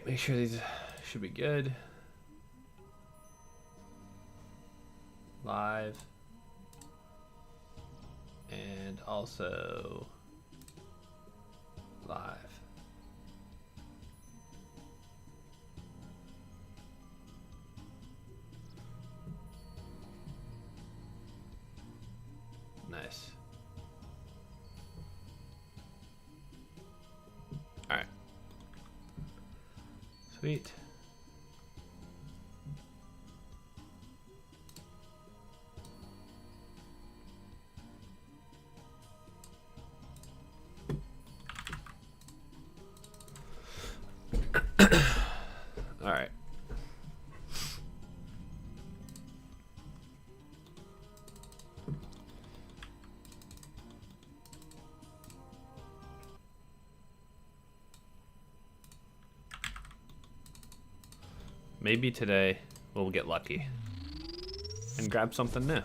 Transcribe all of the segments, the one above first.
Make sure these should be good. Live. And also live. Nice. All right. Sweet. All right. Maybe today we'll get lucky and grab something new.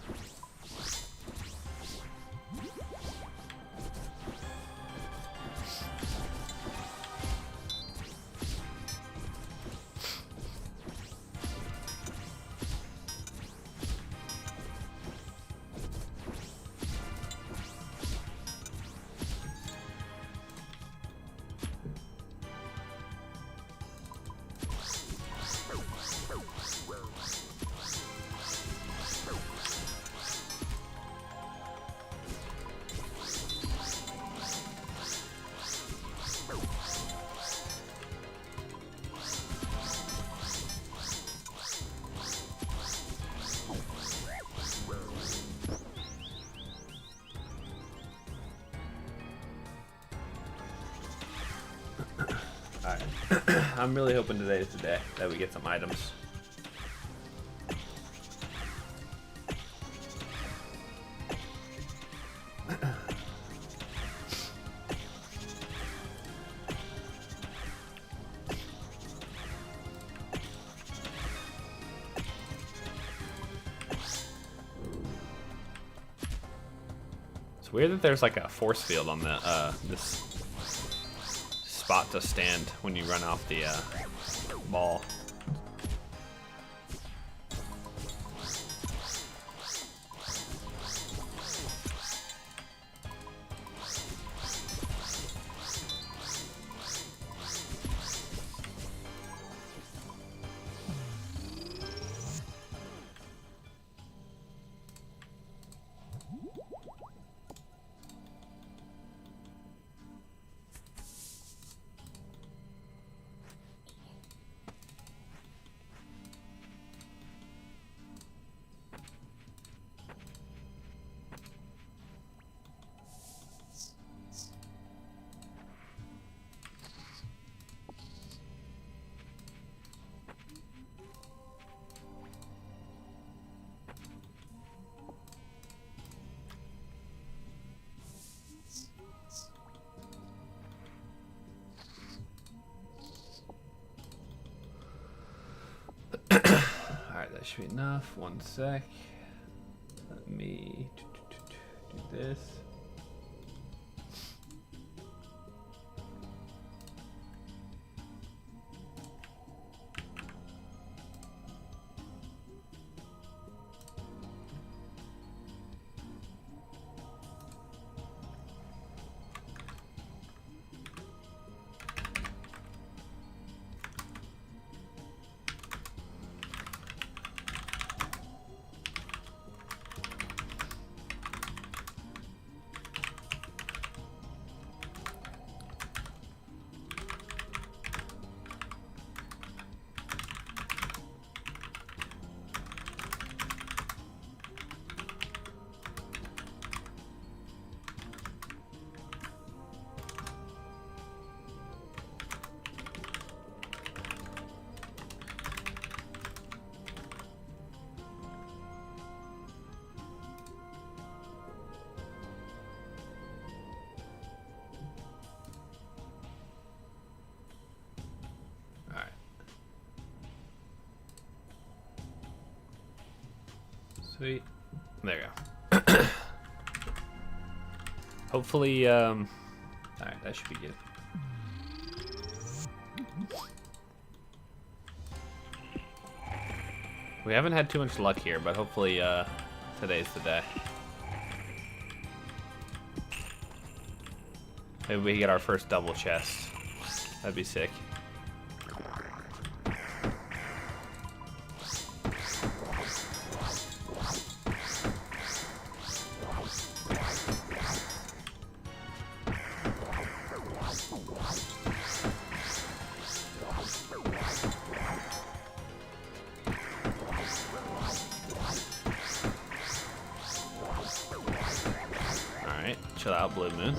I'm really hoping today is the day that we get some items. It's weird that there's like a force field on the this spot to stand when you run off the ball. Alright, that should be enough. One sec. Let me do this. Sweet. There you go. Hopefully, alright, that should be good. We haven't had too much luck here, but hopefully today's the day. Maybe we get our first double chest. That'd be sick. Alright, chill out, Blue Moon.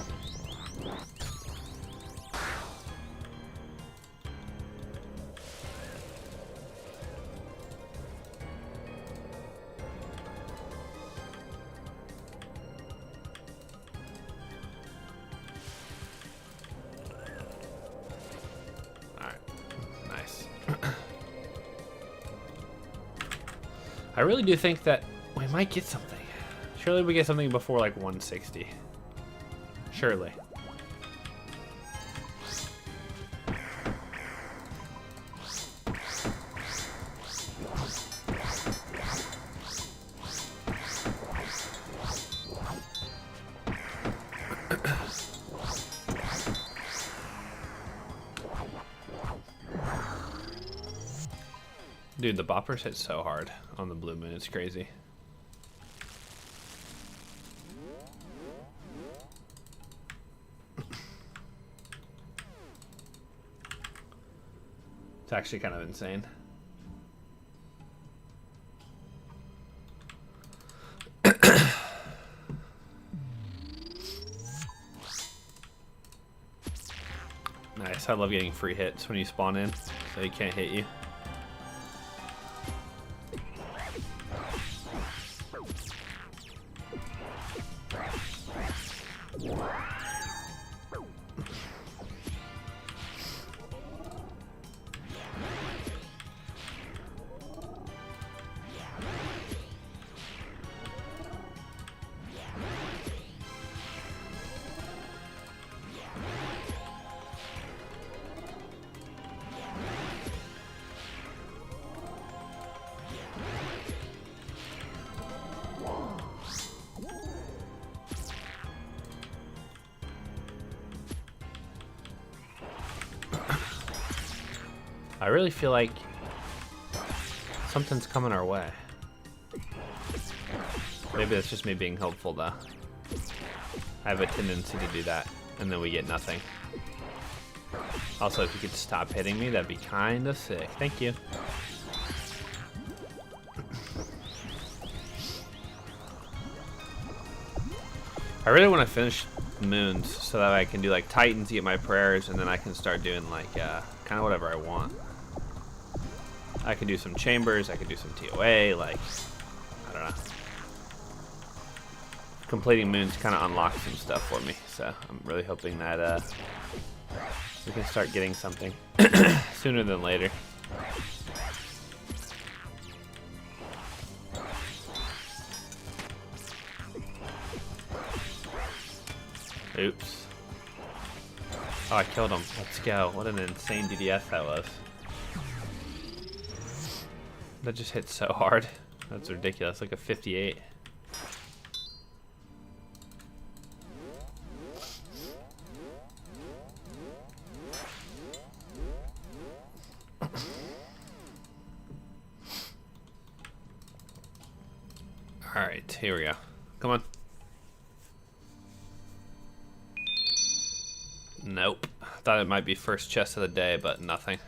I really do think that we might get something. Surely we get something before like 160. Surely. Dude, the boppers hit so hard on the Blue Moon, it's crazy. It's actually kind of insane. Nice, I love getting free hits when you spawn in, so he can't hit you. I really feel like something's coming our way. Maybe that's just me being hopeful though. I have a tendency to do that, and then we get nothing. Also, if you could stop hitting me, that'd be kind of sick. Thank you. I really want to finish moons so that I can do like Titans, get my prayers, and then I can start doing like kind of whatever I want. I could do some chambers, I could do some TOA, like, I don't know. Completing moons kind of unlocks some stuff for me, so I'm really hoping that we can start getting something sooner than later. Oops. Oh, I killed him. Let's go. What an insane DDS that was. That just hit so hard. That's ridiculous. Like a 58. Alright, here we go. Come on. Nope. Thought it might be first chest of the day, but nothing.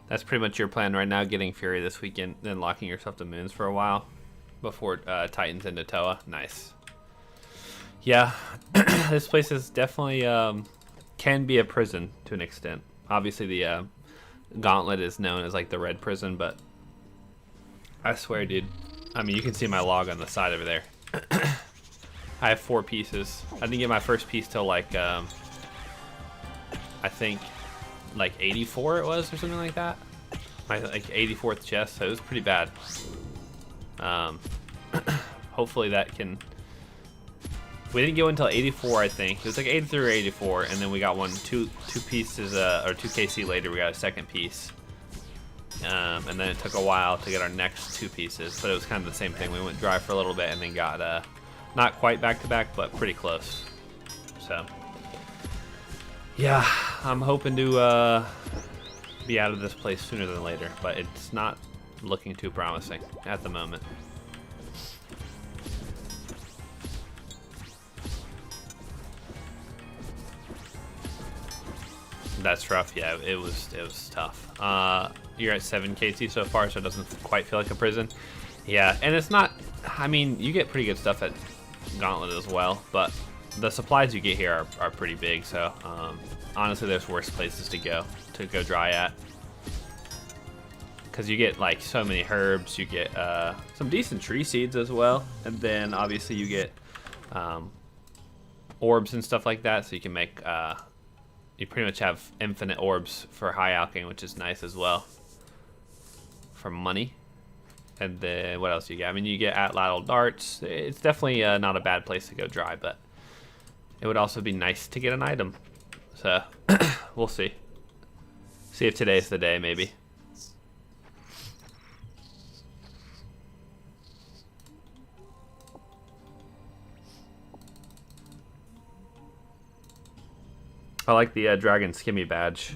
That's pretty much your plan right now, getting Fury this weekend, then locking yourself to moons for a while before Titans into Toa. Nice. Yeah, this place is definitely can be a prison to an extent. Obviously, the Gauntlet is known as like the red prison, but I swear, dude. I mean, you can see my log on the side over there. I have 4 pieces. I didn't get my first piece till like I think like 84 it was or something like that. My like 84th chest, so it was pretty bad. Hopefully that can. We didn't go until 84, I think. It was like 83 or 84, and then we got two pieces or 2 KC later. We got a second piece. And then it took a while to get our next 2 pieces, but it was kind of the same thing. We went dry for a little bit and then got not quite back to back, but pretty close. So yeah, I'm hoping to be out of this place sooner than later, but it's not looking too promising at the moment. That's rough. Yeah, it was tough. You're at 7 KC so far, so it doesn't quite feel like a prison. Yeah, and it's not. I mean, you get pretty good stuff at Gauntlet as well, but the supplies you get here are pretty big. So honestly, there's worse places to go dry at, because you get like so many herbs. You get some decent tree seeds as well, and then obviously you get orbs and stuff like that, so you can make. You pretty much have infinite orbs for high alching, which is nice as well. For money. And then what else you get? I mean, you get atlatl darts. It's definitely not a bad place to go dry, but it would also be nice to get an item. So we'll see. See if today's the day, maybe. I like the dragon skimmy badge,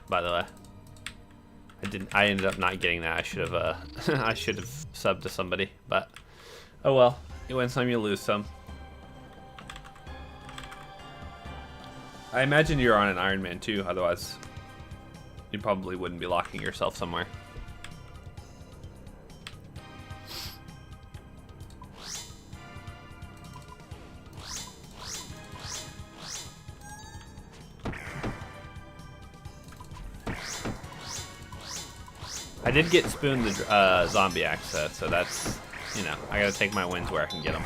by the way. I ended up not getting that. I should have I should have subbed to somebody, but oh well. You win some, you lose some. I imagine you're on an Iron Man too, otherwise you probably wouldn't be locking yourself somewhere. I did get Spoon the zombie axe, so that's, you know, I gotta take my wins where I can get them.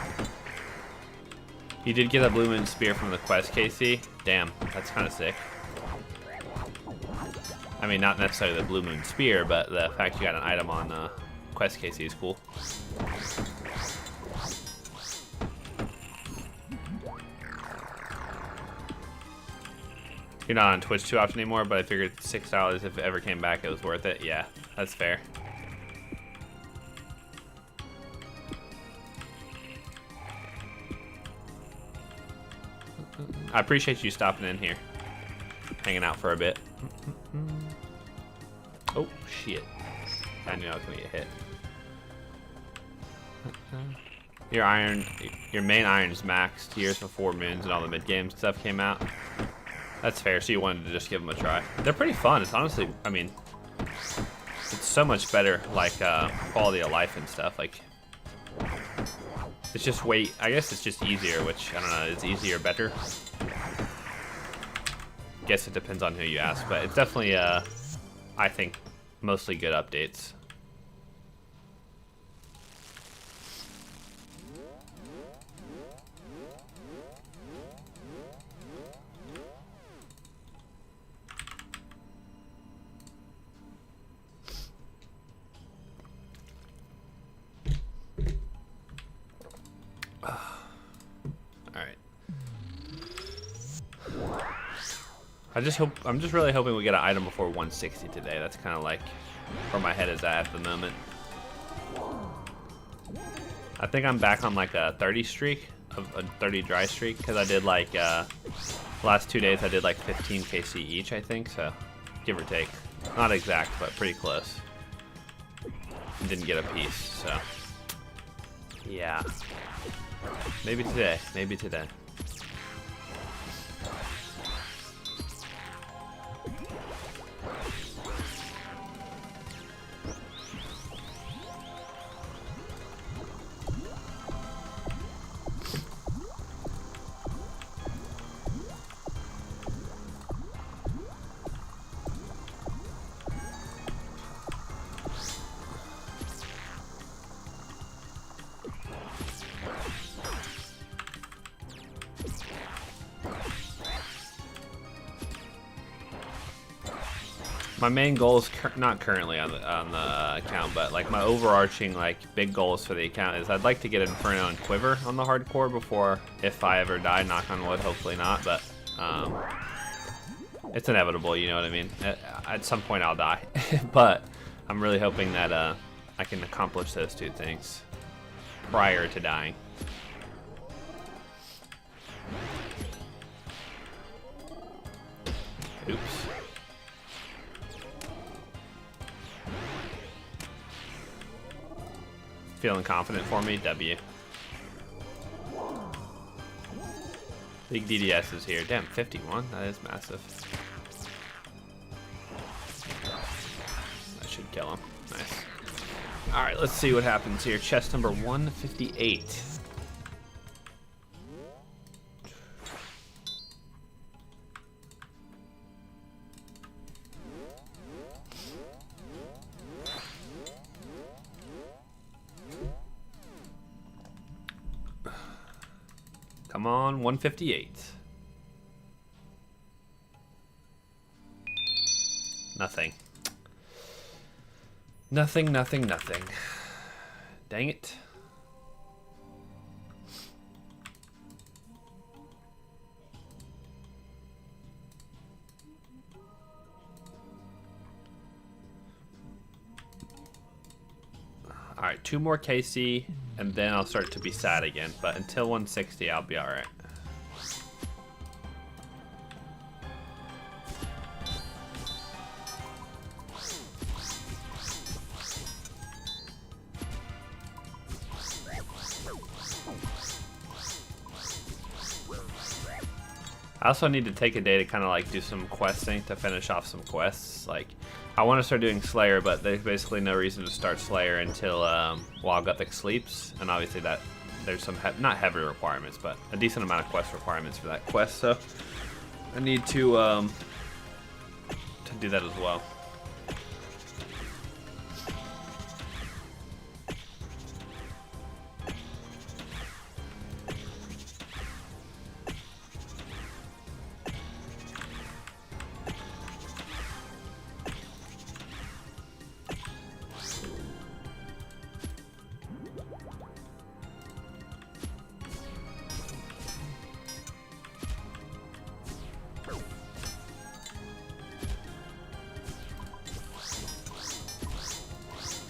You did get a Blue Moon Spear from the quest, KC. Damn, that's kind of sick. I mean, not necessarily the Blue Moon Spear, but the fact you got an item on quest, KC, is cool. You're not on Twitch too often anymore, but I figured $6 if it ever came back, it was worth it. Yeah, that's fair. I appreciate you stopping in here, hanging out for a bit. Oh shit! I knew I was gonna get hit. Your main iron's maxed years before Moons and all the mid game stuff came out. That's fair, so you wanted to just give them a try. They're pretty fun. It's honestly, I mean, it's so much better, like, quality of life and stuff. Like, it's just I guess it's just easier, which, I don't know, is easier better? Guess it depends on who you ask, but it's definitely, I think, mostly good updates. I'm just really hoping we get an item before 160 today. That's kind of like where my head is at the moment. I think I'm back on like a 30 streak, a 30 dry streak, because I did like last 2 days I did like 15 KC each, I think, so give or take. Not exact, but pretty close. Didn't get a piece, so yeah. Maybe today, maybe today. My main goal is not currently on the account, but like my overarching like big goals for the account is I'd like to get Inferno and Quiver on the hardcore before, if I ever die, knock on wood, hopefully not, but It's inevitable, you know what I mean? At some point I'll die. But I'm really hoping that I can accomplish those two things prior to dying. Oops. Feeling confident for me? W. Big DDS is here. Damn, 51? That is massive. That should kill him. Nice. Alright, let's see what happens here. Chest number 158. Come on, 158. Nothing. Nothing, nothing, nothing. Dang it. Alright, 2 more KC, and then I'll start to be sad again. But until 160, I'll be alright. I also need to take a day to kind of like do some questing to finish off some quests. Like, I want to start doing Slayer, but there's basically no reason to start Slayer until Wild Gothic sleeps, and obviously that there's some not heavy requirements, but a decent amount of quest requirements for that quest. So I need to do that as well.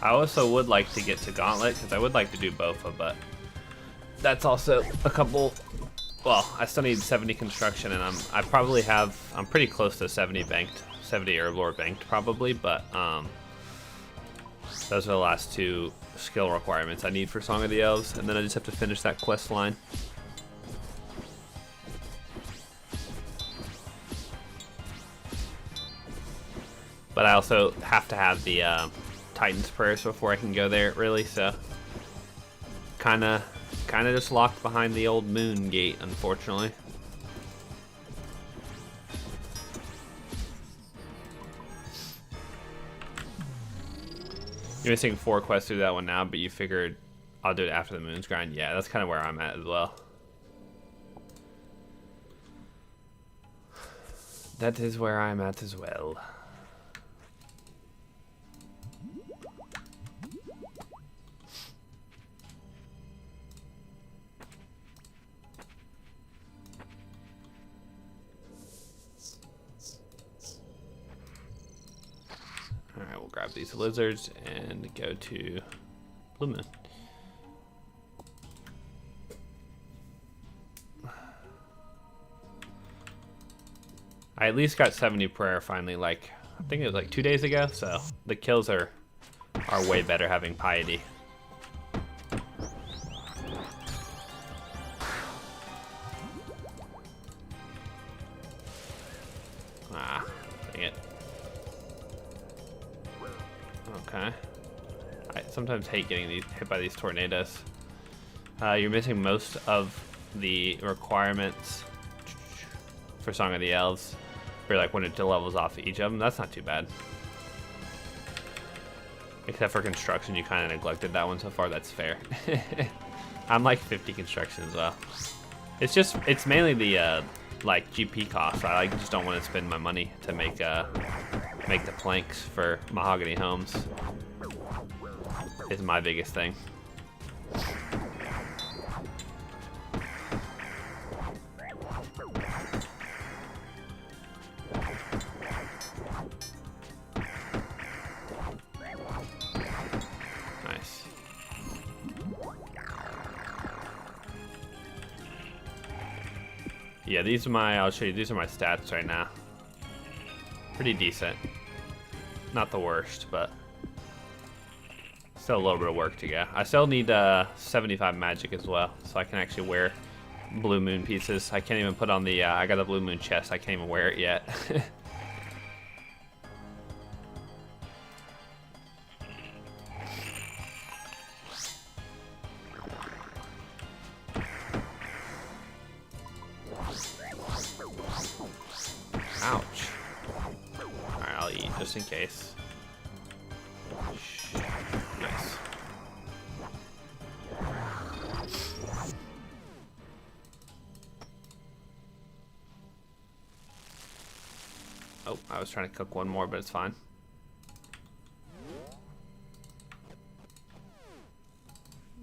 I also would like to get to Gauntlet, because I would like to do Bofa, but that's also a couple, well, I still need 70 construction, and I'm pretty close to 70 banked, 70 Herb Lord banked probably, but those are the last 2 skill requirements I need for Song of the Elves, and then I just have to finish that quest line. But I also have to have the Titan's Prayers before I can go there, really, so kinda just locked behind the old moon gate, unfortunately. You're missing 4 quests through that one now, but you figured I'll do it after the moon's grind. Yeah, that's kind of where I'm at as well. That is where I'm at as well. Alright, we'll grab these lizards and go to Blue Moon. I at least got 70 prayer finally, like, I think it was like 2 days ago, so the kills are way better having piety. Ah, dang it. Okay. I sometimes hate getting hit by these tornadoes. You're missing most of the requirements for Song of the Elves for like when it levels off each of them. That's not too bad. Except for construction, you kind of neglected that one so far. That's fair. I'm like 50 construction as well. It's mainly the like GP cost. I just don't want to spend my money to make the planks for mahogany homes. Is my biggest thing. Yeah, these are my, I'll show you, these are my stats right now. Pretty decent. Not the worst, but still a little bit of work to go. I still need 75 magic as well, so I can actually wear blue moon pieces. I can't even put on the, I got a blue moon chest, I can't even wear it yet. Ouch. Alright, I'll eat just in case. Nice. Oh, I was trying to cook one more, but it's fine.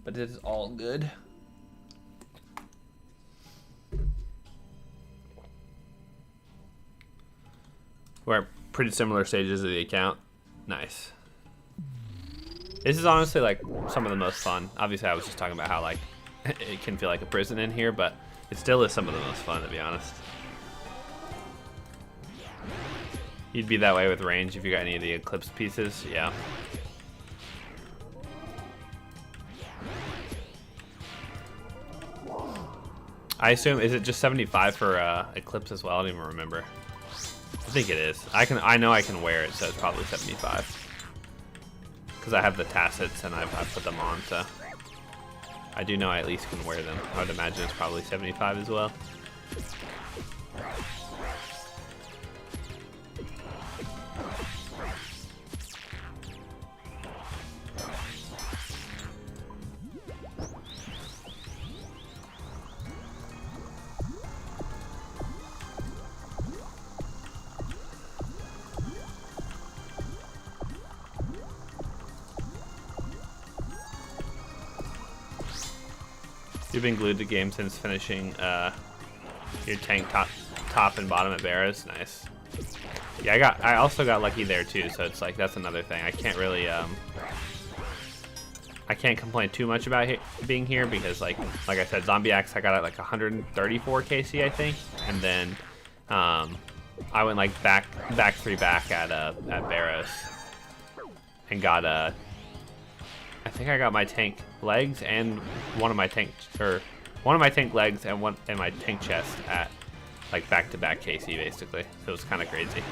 But it is all good. We're at pretty similar stages of the account. Nice. This is honestly like some of the most fun. Obviously, I was just talking about how like it can feel like a prison in here, but it still is some of the most fun, to be honest. You'd be that way with range if you got any of the Eclipse pieces, yeah. I assume, is it just 75 for Eclipse as well? I don't even remember. I think it is. I know I can wear it, so it's probably 75. Because I have the tacits and I've put them on, so I do know I at least can wear them. I would imagine it's probably 75 as well. You've been glued to the game since finishing your tank top and bottom at Barrows. Nice. Yeah, I also got lucky there too, so it's like that's another thing. I can't really I can't complain too much about being here because like I said, Zombie Axe I got at like 134 KC I think, and then I went like back at Barrows and got I think I got my tank legs and one of my tank legs and my tank chest at like back-to-back KC basically. So it was kind of crazy,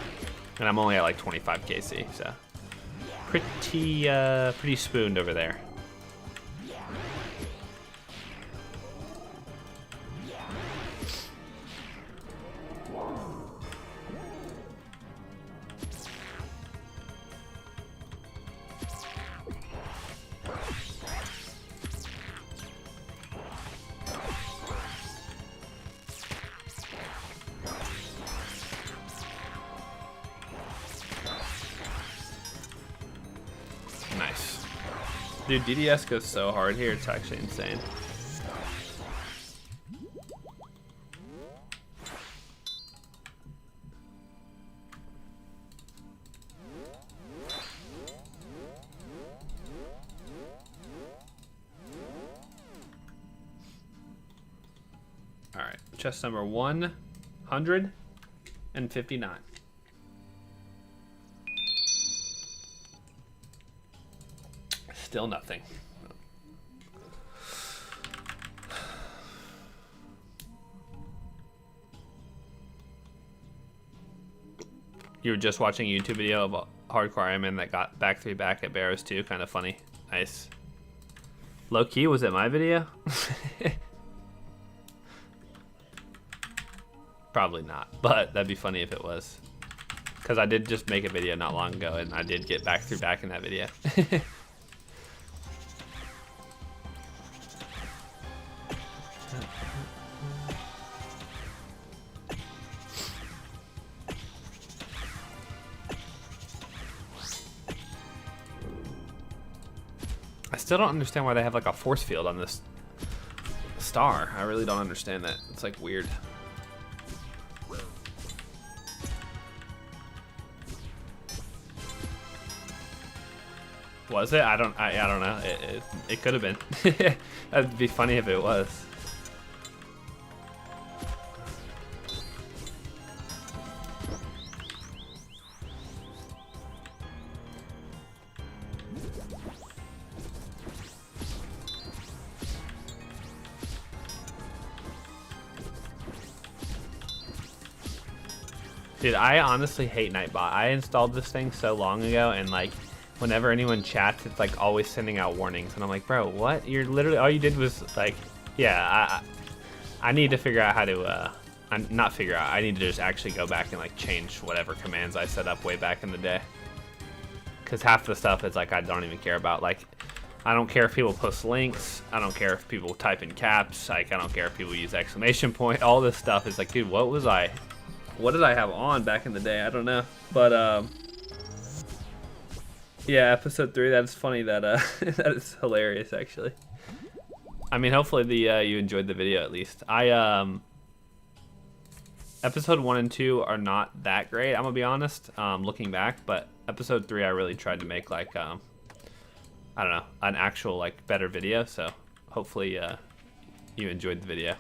and I'm only at like 25 KC, so pretty spooned over there. Nice. Dude, DDS goes so hard here, it's actually insane. Alright, chest number 159. Still nothing. You were just watching a YouTube video of a hardcore Ironman that got back 3 back at Barrows too. Kind of funny. Nice. Low key, was it my video? Probably not, but that'd be funny if it was. Because I did just make a video not long ago and I did get back 3 back in that video. I still don't understand why they have like a force field on this star. I really don't understand that. It's like weird. Was it? I don't know. It could have been. That'd be funny if it was. Dude, I honestly hate Nightbot. I installed this thing so long ago, and like, whenever anyone chats, it's like always sending out warnings, and I'm like, bro, what? You're literally, all you did was like, yeah, I need to figure out how to, not figure out, I need to just actually go back and like change whatever commands I set up way back in the day. Because half the stuff is like, I don't even care about. Like, I don't care if people post links. I don't care if people type in caps. Like, I don't care if people use exclamation point. All this stuff is like, dude, what did I have on back in the day? I don't know. But, yeah, episode 3, that's funny. That that is hilarious, actually. I mean, hopefully you enjoyed the video at least. Episode 1 and 2 are not that great, I'm gonna be honest, looking back, but episode 3 I really tried to make like, I don't know, an actual like better video, so hopefully you enjoyed the video.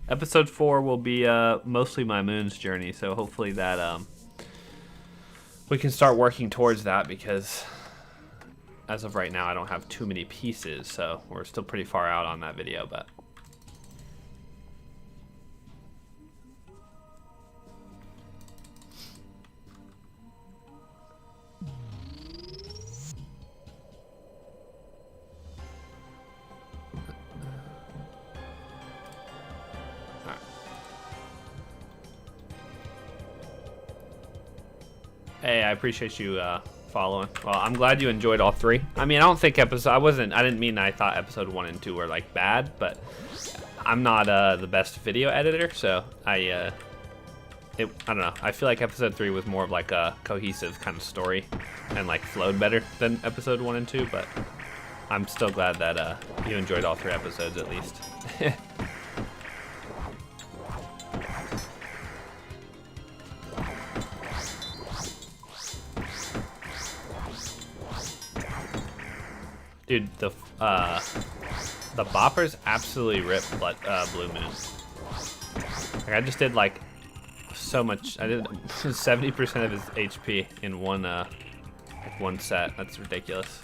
Episode 4 will be mostly my Moon's journey, so hopefully that we can start working towards that, because as of right now I don't have too many pieces, so we're still pretty far out on that video, but hey, I appreciate you following. Well, I'm glad you enjoyed all 3. I mean, I don't think I didn't mean I thought episode 1 and 2 were like bad, but I'm not the best video editor, so I don't know. I feel like episode 3 was more of like a cohesive kind of story and like flowed better than episode 1 and 2, but I'm still glad that you enjoyed all 3 episodes at least. Dude, the boppers absolutely ripped Blue Moon. Like, I just did like so much. I did 70% of his HP in one set. That's ridiculous.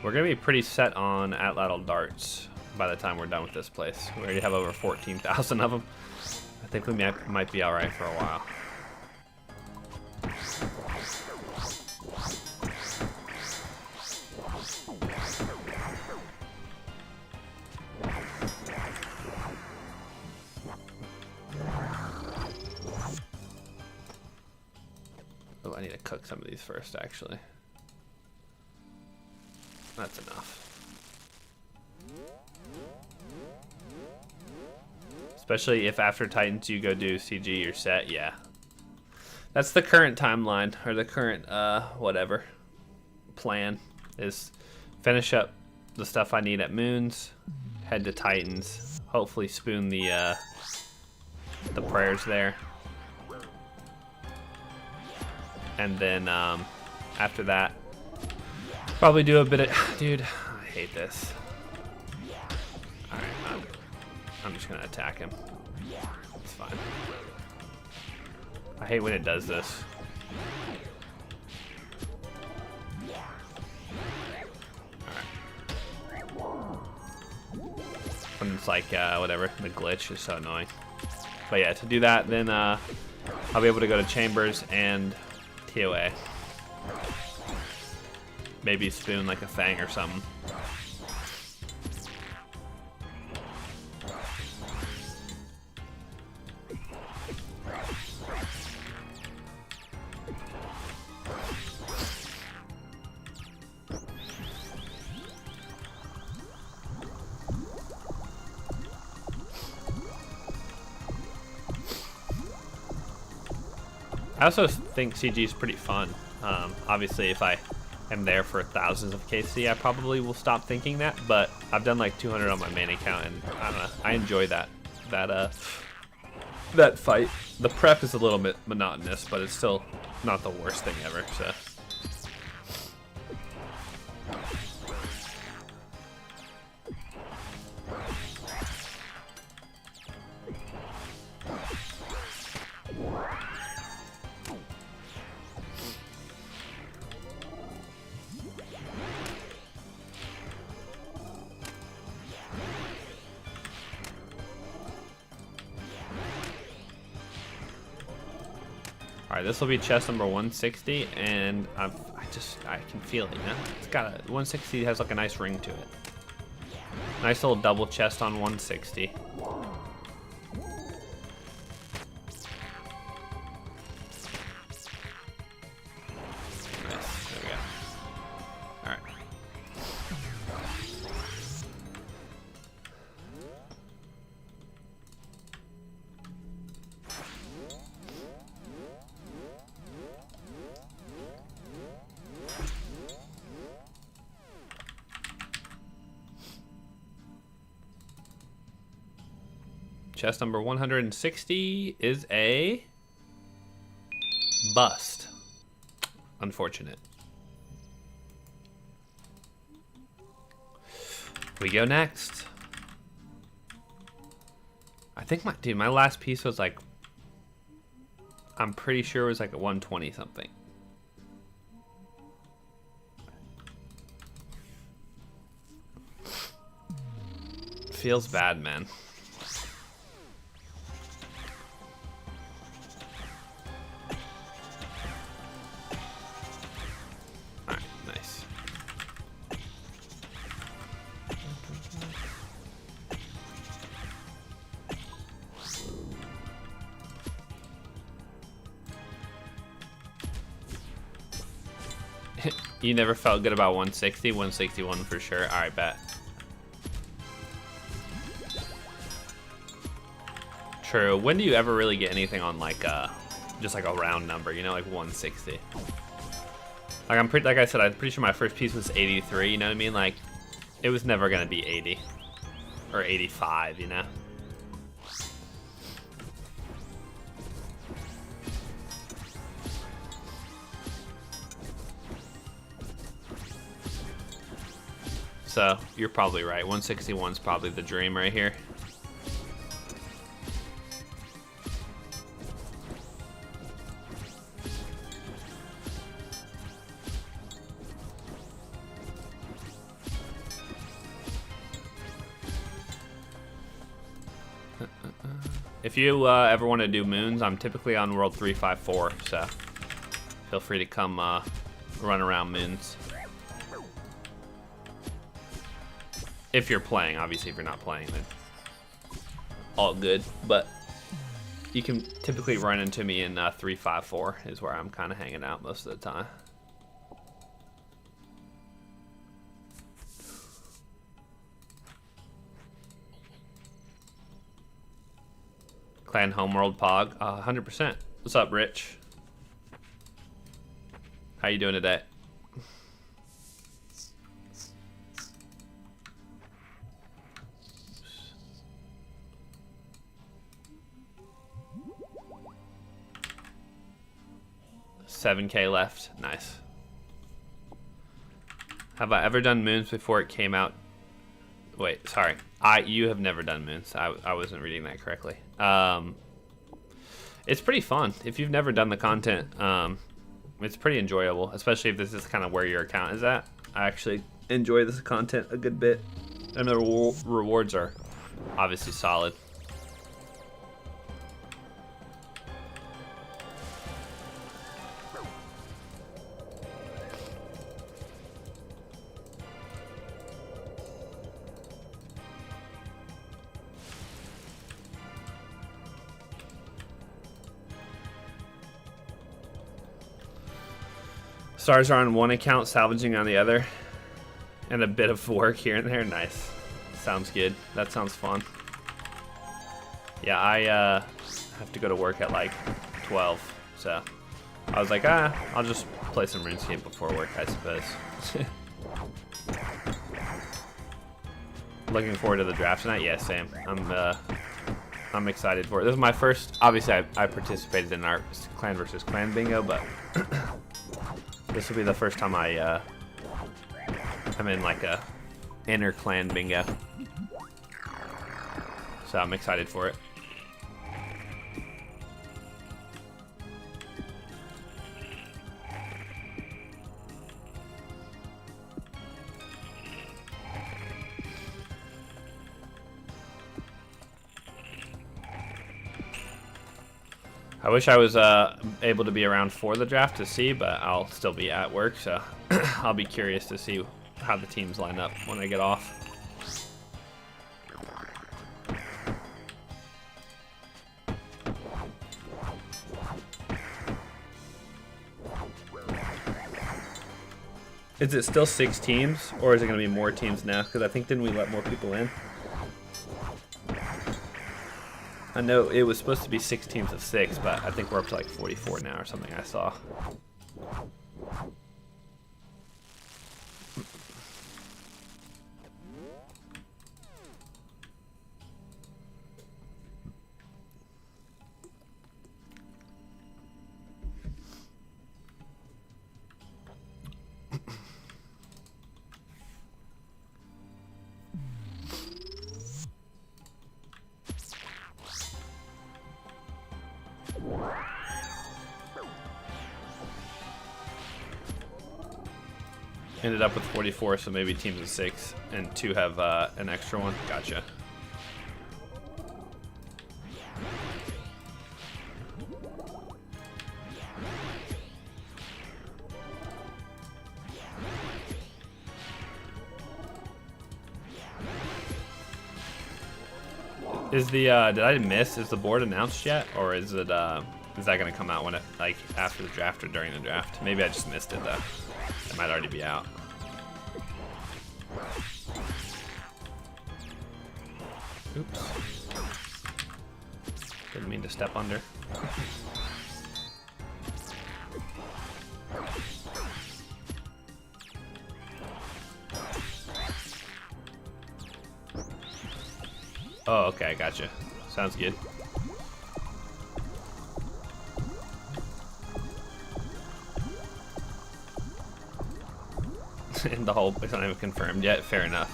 We're gonna be pretty set on atlatl darts by the time we're done with this place. We already have over 14,000 of them. I think we might be all right for a while. Oh, I need to cook some of these first, actually. That's enough. Especially if after Titans you go do CG your set, yeah. That's the current timeline, or the current, whatever, plan, is finish up the stuff I need at Moons, head to Titans, hopefully spoon the prayers there. And then, after that, probably do a bit of, dude, I hate this. Alright, I'm just gonna attack him. It's fine. I hate when it does this. Alright. When it's like, whatever, the glitch is so annoying. But yeah, to do that, then I'll be able to go to Chambers and TOA. Maybe spoon like a Fang or something. I also think CG is pretty fun. Obviously, if I am there for thousands of KC, I probably will stop thinking that. But I've done like 200 on my main account, and I don't know. I enjoy that fight. The prep is a little bit monotonous, but it's still not the worst thing ever. So. Alright, this will be chest number 160, and I can feel it, you know? It's got a, 160 has like a nice ring to it. Nice little double chest on 160. Chest number 160 is a bust. Unfortunate. We go next. I think my last piece was like, I'm pretty sure it was like a 120 something. Feels bad, man. You never felt good about 160, 161 for sure. All right, bet. True. When do you ever really get anything on like just like a round number? You know, like 160. Like like I said, I'm pretty sure my first piece was 83. You know what I mean? Like, it was never gonna be 80 or 85. You know. So, you're probably right. 161 is probably the dream right here. If you ever want to do moons, I'm typically on World 354, so feel free to come run around moons. If you're playing, obviously if you're not playing, then all good. But you can typically run into me in 354 is where I'm kind of hanging out most of the time. Clan Homeworld Pog, 100%. What's up, Rich? How you doing today? $7K left. Nice. Have I ever done moons before it came out? Wait, sorry. You have never done moons. I wasn't reading that correctly. It's pretty fun. If you've never done the content, it's pretty enjoyable, especially if this is kind of where your account is at. I actually enjoy this content a good bit, and the rewards are obviously solid. Stars are on one account, salvaging on the other, and a bit of work here and there. Nice. Sounds good. That sounds fun. Yeah, I have to go to work at like 12, so I was like, I'll just play some RuneScape before work, I suppose. Looking forward to the draft tonight. Yeah, same. I'm excited for it. This is my first. Obviously, I participated in our clan versus clan bingo, but. This will be the first time I'm in like a inter-clan bingo. So I'm excited for it. I wish I was able to be around for the draft to see, but I'll still be at work, so I'll be curious to see how the teams line up when I get off. Is it still 6 teams, or is it going to be more teams now? Because I think, didn't we let more people in? I know it was supposed to be 6 teams of 6, but I think we're up to like 44 now or something I saw. Ended up with 44, so maybe teams of 6 and 2 have an extra one. Gotcha. Is the did I miss? Is the board announced yet, or is it is that gonna come out when it, like, after the draft or during the draft? Maybe I just missed it though. It might already be out. Oops. Didn't mean to step under. Oh, okay, gotcha. Sounds good. And the whole, it's not even confirmed yet. Fair enough.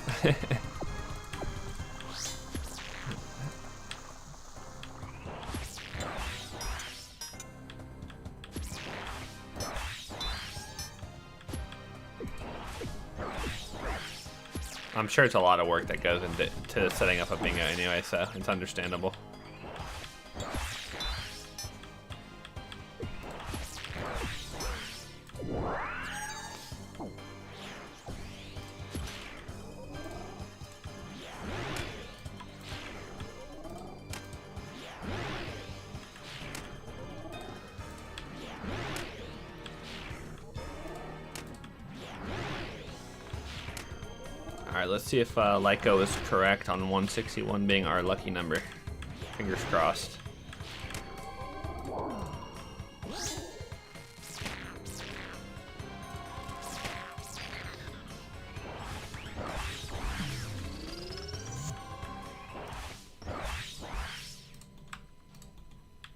I'm sure it's a lot of work that goes into setting up a bingo anyway, so it's understandable. Alright, let's see if Lyco is correct on 161 being our lucky number. Fingers crossed.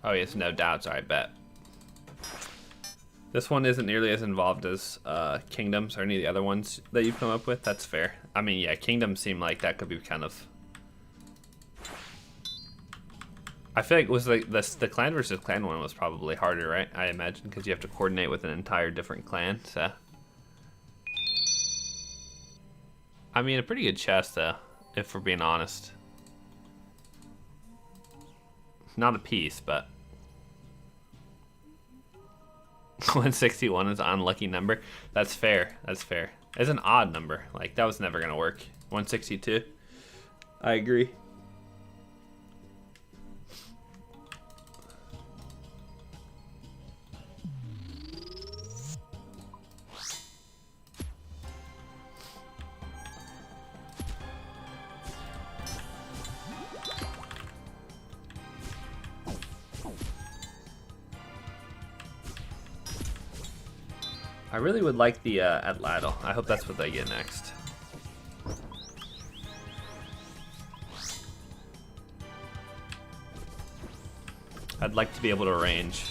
Oh yes, no doubts, I bet. This one isn't nearly as involved as Kingdoms or any of the other ones that you've come up with. That's fair. I mean, yeah, Kingdoms seem like that could be kind of... I feel like it was like the clan versus clan one was probably harder, right? I imagine, because you have to coordinate with an entire different clan, so... I mean, a pretty good chest, though, if we're being honest. Not a piece, but... 161 is an unlucky number. That's fair. That's fair. It's an odd number. Like, that was never going to work. 162. I agree. I really would like the Atlatl. I hope that's what they get next. I'd like to be able to range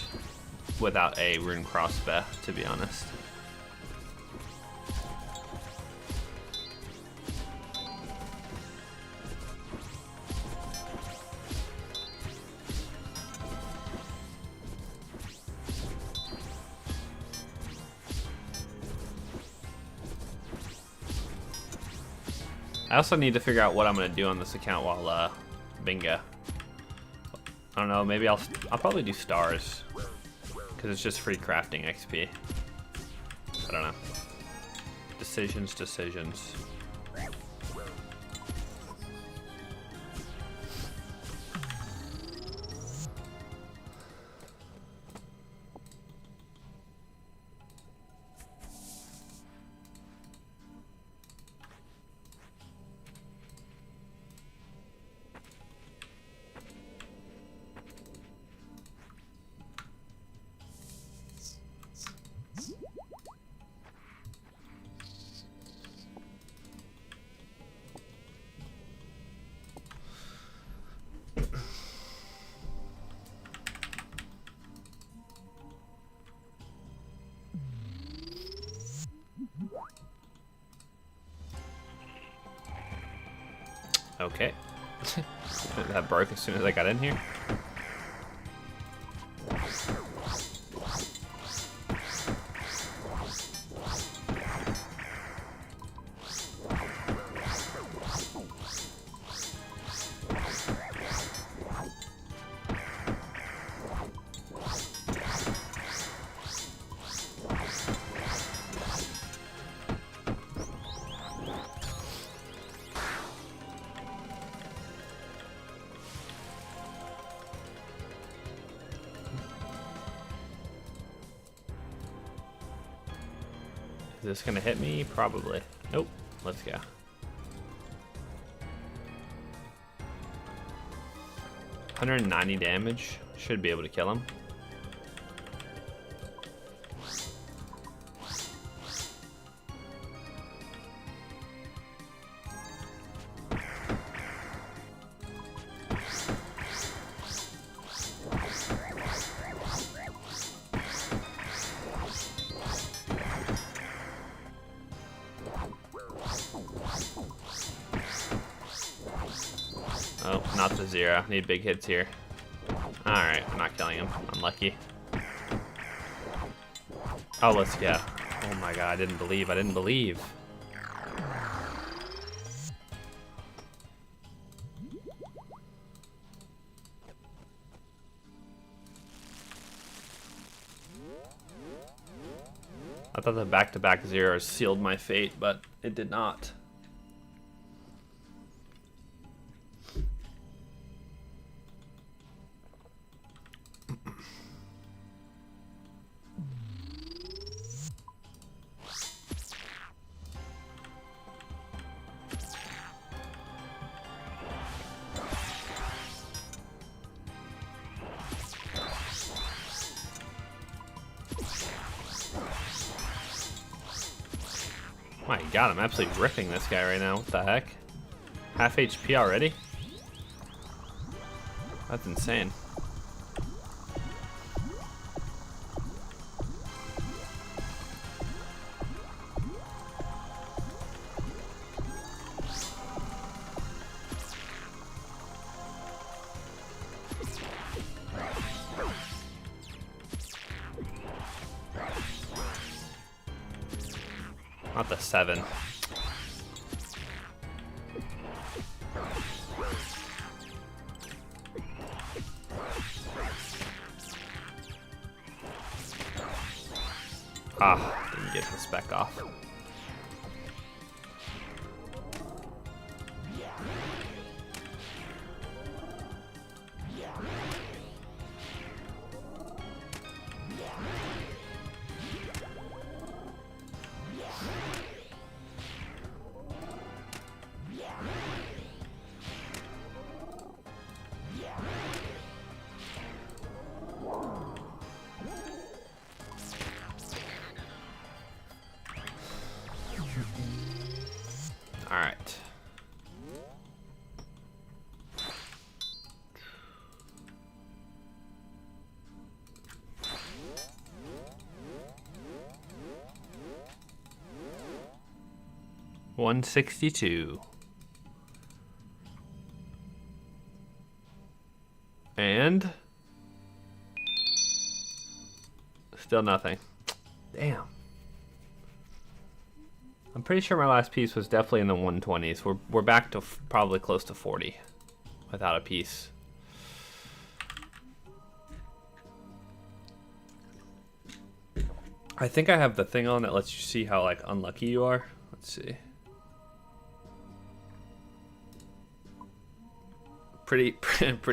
without a rune crossbow, to be honest. I also need to figure out what I'm going to do on this account while bingo. I don't know, maybe I'll probably do stars. Because it's just free crafting XP. I don't know. Decisions. Okay. That broke as soon as I got in here. Is this gonna hit me? Probably. Nope. Let's go. $190 damage. Should be able to kill him. Oh, not the 0. Need big hits here. Alright, I'm not killing him. Unlucky. Oh, let's go. Oh my god, I didn't believe. I thought the back-to-back 0s sealed my fate, but it did not. My god, I'm absolutely ripping this guy right now. What the heck? Half HP already? That's insane. Not the 7. Ah, didn't get the spec off. All right. $162. And still nothing. Damn. I'm pretty sure my last piece was definitely in the 120s. We're back to probably close to 40 without a piece. I think I have the thing on that lets you see how like unlucky you are. Let's see. Pretty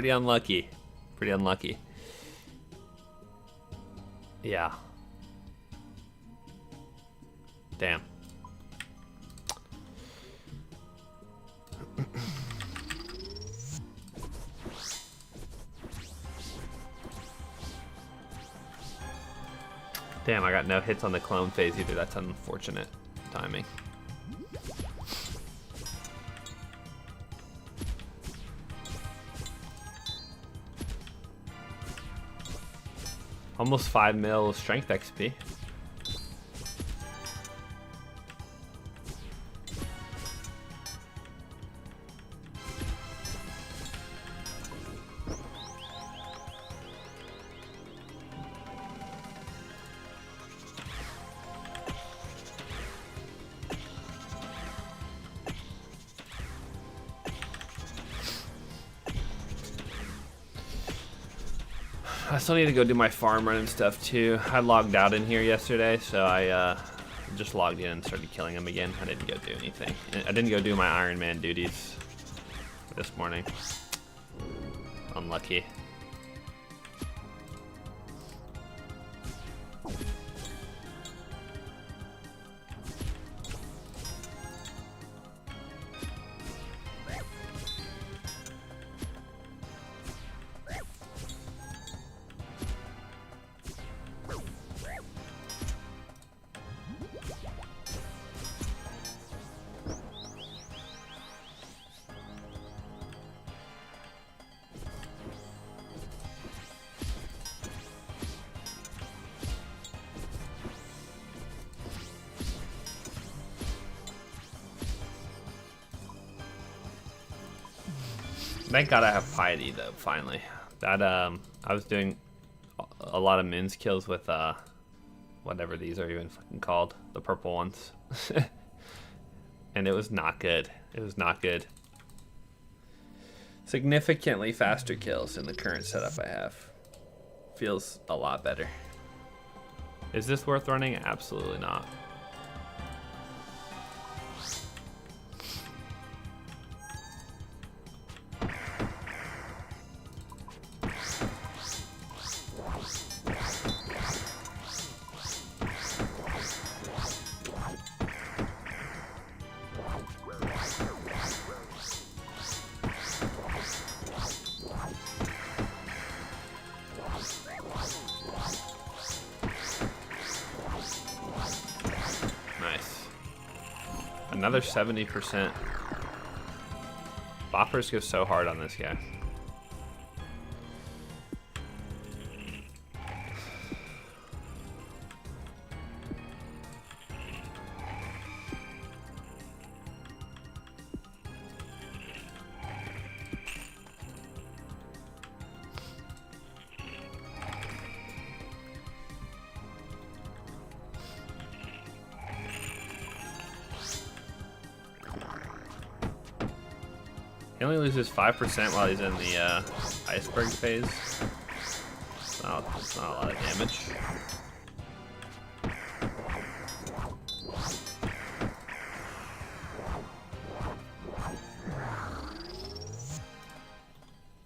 unlucky. Pretty unlucky. Yeah. Damn. Damn, I got no hits on the clone phase either. That's unfortunate timing. Almost 5 mil strength XP. I still need to go do my farm run and stuff too. I logged out in here yesterday, so I just logged in and started killing them again. I didn't go do anything. I didn't go do my Iron Man duties this morning. Unlucky. Thank God I have piety though. Finally, that I was doing a lot of men's kills with whatever these are even fucking called, the purple ones, and it was not good. It was not good. Significantly faster kills in the current setup I have. Feels a lot better. Is this worth running? Absolutely not. Another 70%. Boppers go so hard on this guy. He only loses 5% while he's in the iceberg phase. It's not a lot of damage.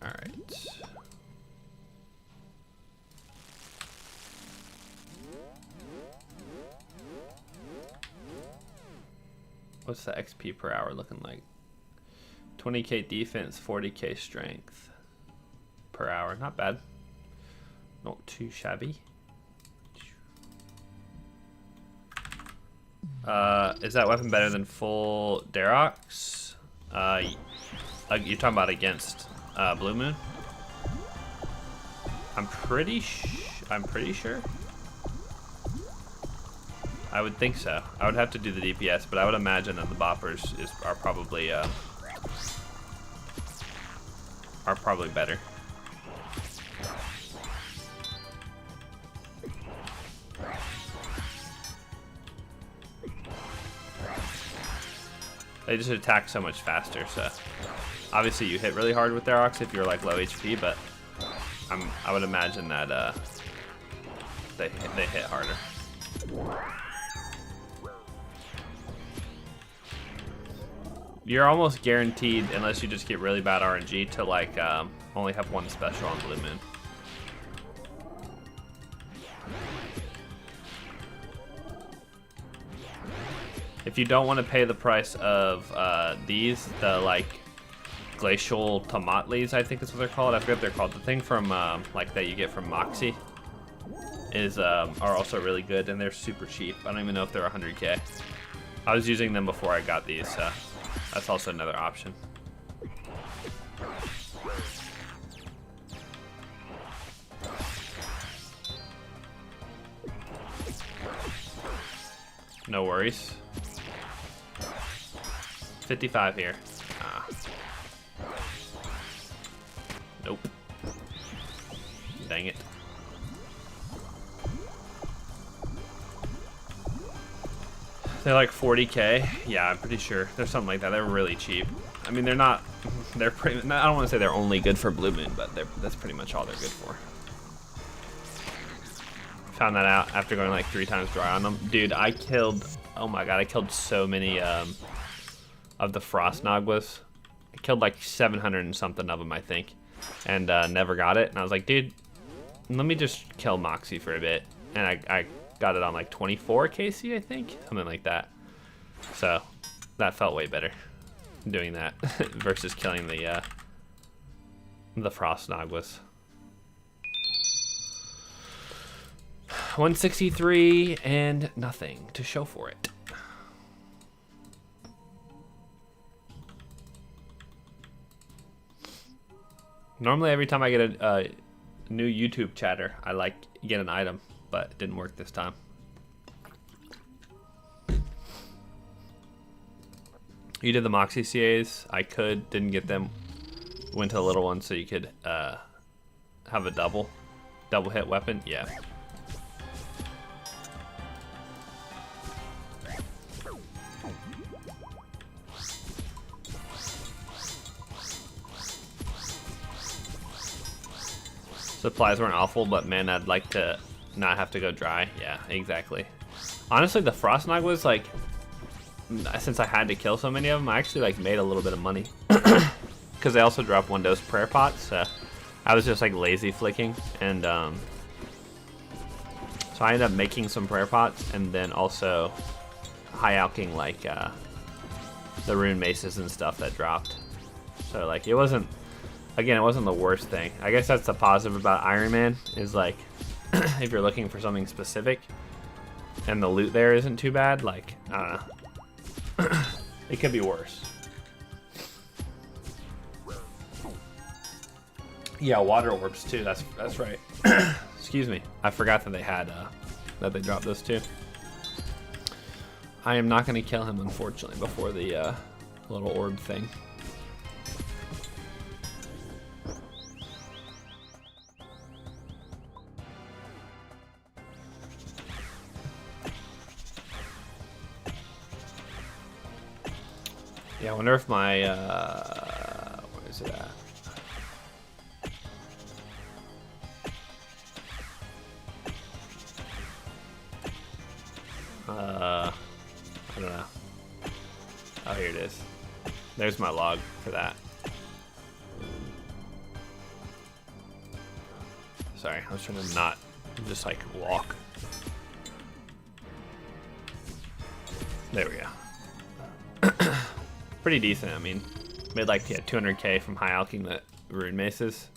Alright. What's the XP per hour looking like? 20k defense, 40k strength per hour. Not bad. Not too shabby. Is that weapon better than full Darox? You're talking about against Blue Moon? I'm pretty sure. I would think so. I would have to do the DPS, but I would imagine that the boppers are probably better. They just attack so much faster, so obviously you hit really hard with their Ox if you're like low HP, but I would imagine that they hit harder. You're almost guaranteed, unless you just get really bad RNG, to like only have one special on Blue Moon. If you don't want to pay the price of these, the like glacial tomatlis, I think is what they're called. I forget what they're called. The thing from like that you get from Moxie is are also really good, and they're super cheap. I don't even know if they're 100K. I was using them before I got these, so that's also another option. No worries. 55 here. Ah. Nope. Dang it. They're like 40K. Yeah, I'm pretty sure. They're something like that. They're really cheap. I mean, they're not. They're pretty. I don't want to say they're only good for Blue Moon, but that's pretty much all they're good for. Found that out after going like 3 times dry on them. Dude, I killed. Oh my god, I killed so many of the Frost Naguas. I killed like 700 and something of them, I think, and never got it. And I was like, dude, let me just kill Moxie for a bit, and I got it on like 24 KC, I think, something like that. So that felt way better doing that versus killing the Frost Naguas. 163 and nothing to show for it. Normally every time I get a new YouTube chatter, I like get an item, but it didn't work this time. You did the Moxie CAs. I didn't get them. Went to the little one so you could have a double hit weapon. Yeah. Supplies weren't awful, but man, I'd like to not have to go dry. Yeah, exactly. Honestly, the Frost Naguas, like, since I had to kill so many of them, I actually like made a little bit of money because they also drop 1 dose prayer pots. So I was just like lazy flicking, and so I ended up making some prayer pots and then also high alking like the rune maces and stuff that dropped. So like it wasn't. Again, it wasn't the worst thing. I guess that's the positive about Iron Man, is like, if you're looking for something specific and the loot there isn't too bad, like, I don't know. It could be worse. Yeah, water orbs too, that's right. Excuse me. I forgot that they had, that they dropped those too. I am not going to kill him, unfortunately, before the little orb thing. Yeah, I wonder if my, where is it at? I don't know. Oh, here it is. There's my log for that. Sorry, I was trying to not just like walk. There we go. Pretty decent. I mean, made like 200K from high alking the rune maces.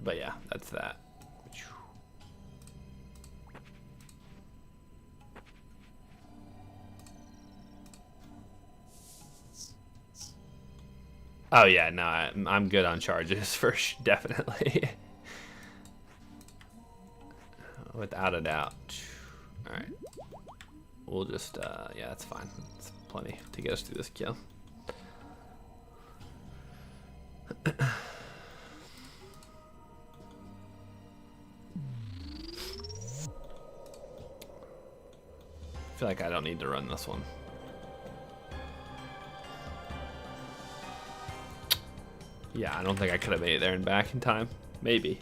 But yeah, that's that. Oh yeah, no, I'm good on charges for definitely. Without a doubt. All right, we'll just yeah, that's fine. That's plenty to get us through this kill. I feel like I don't need to run this one. Yeah, I don't think I could have made it there and back in time. Maybe.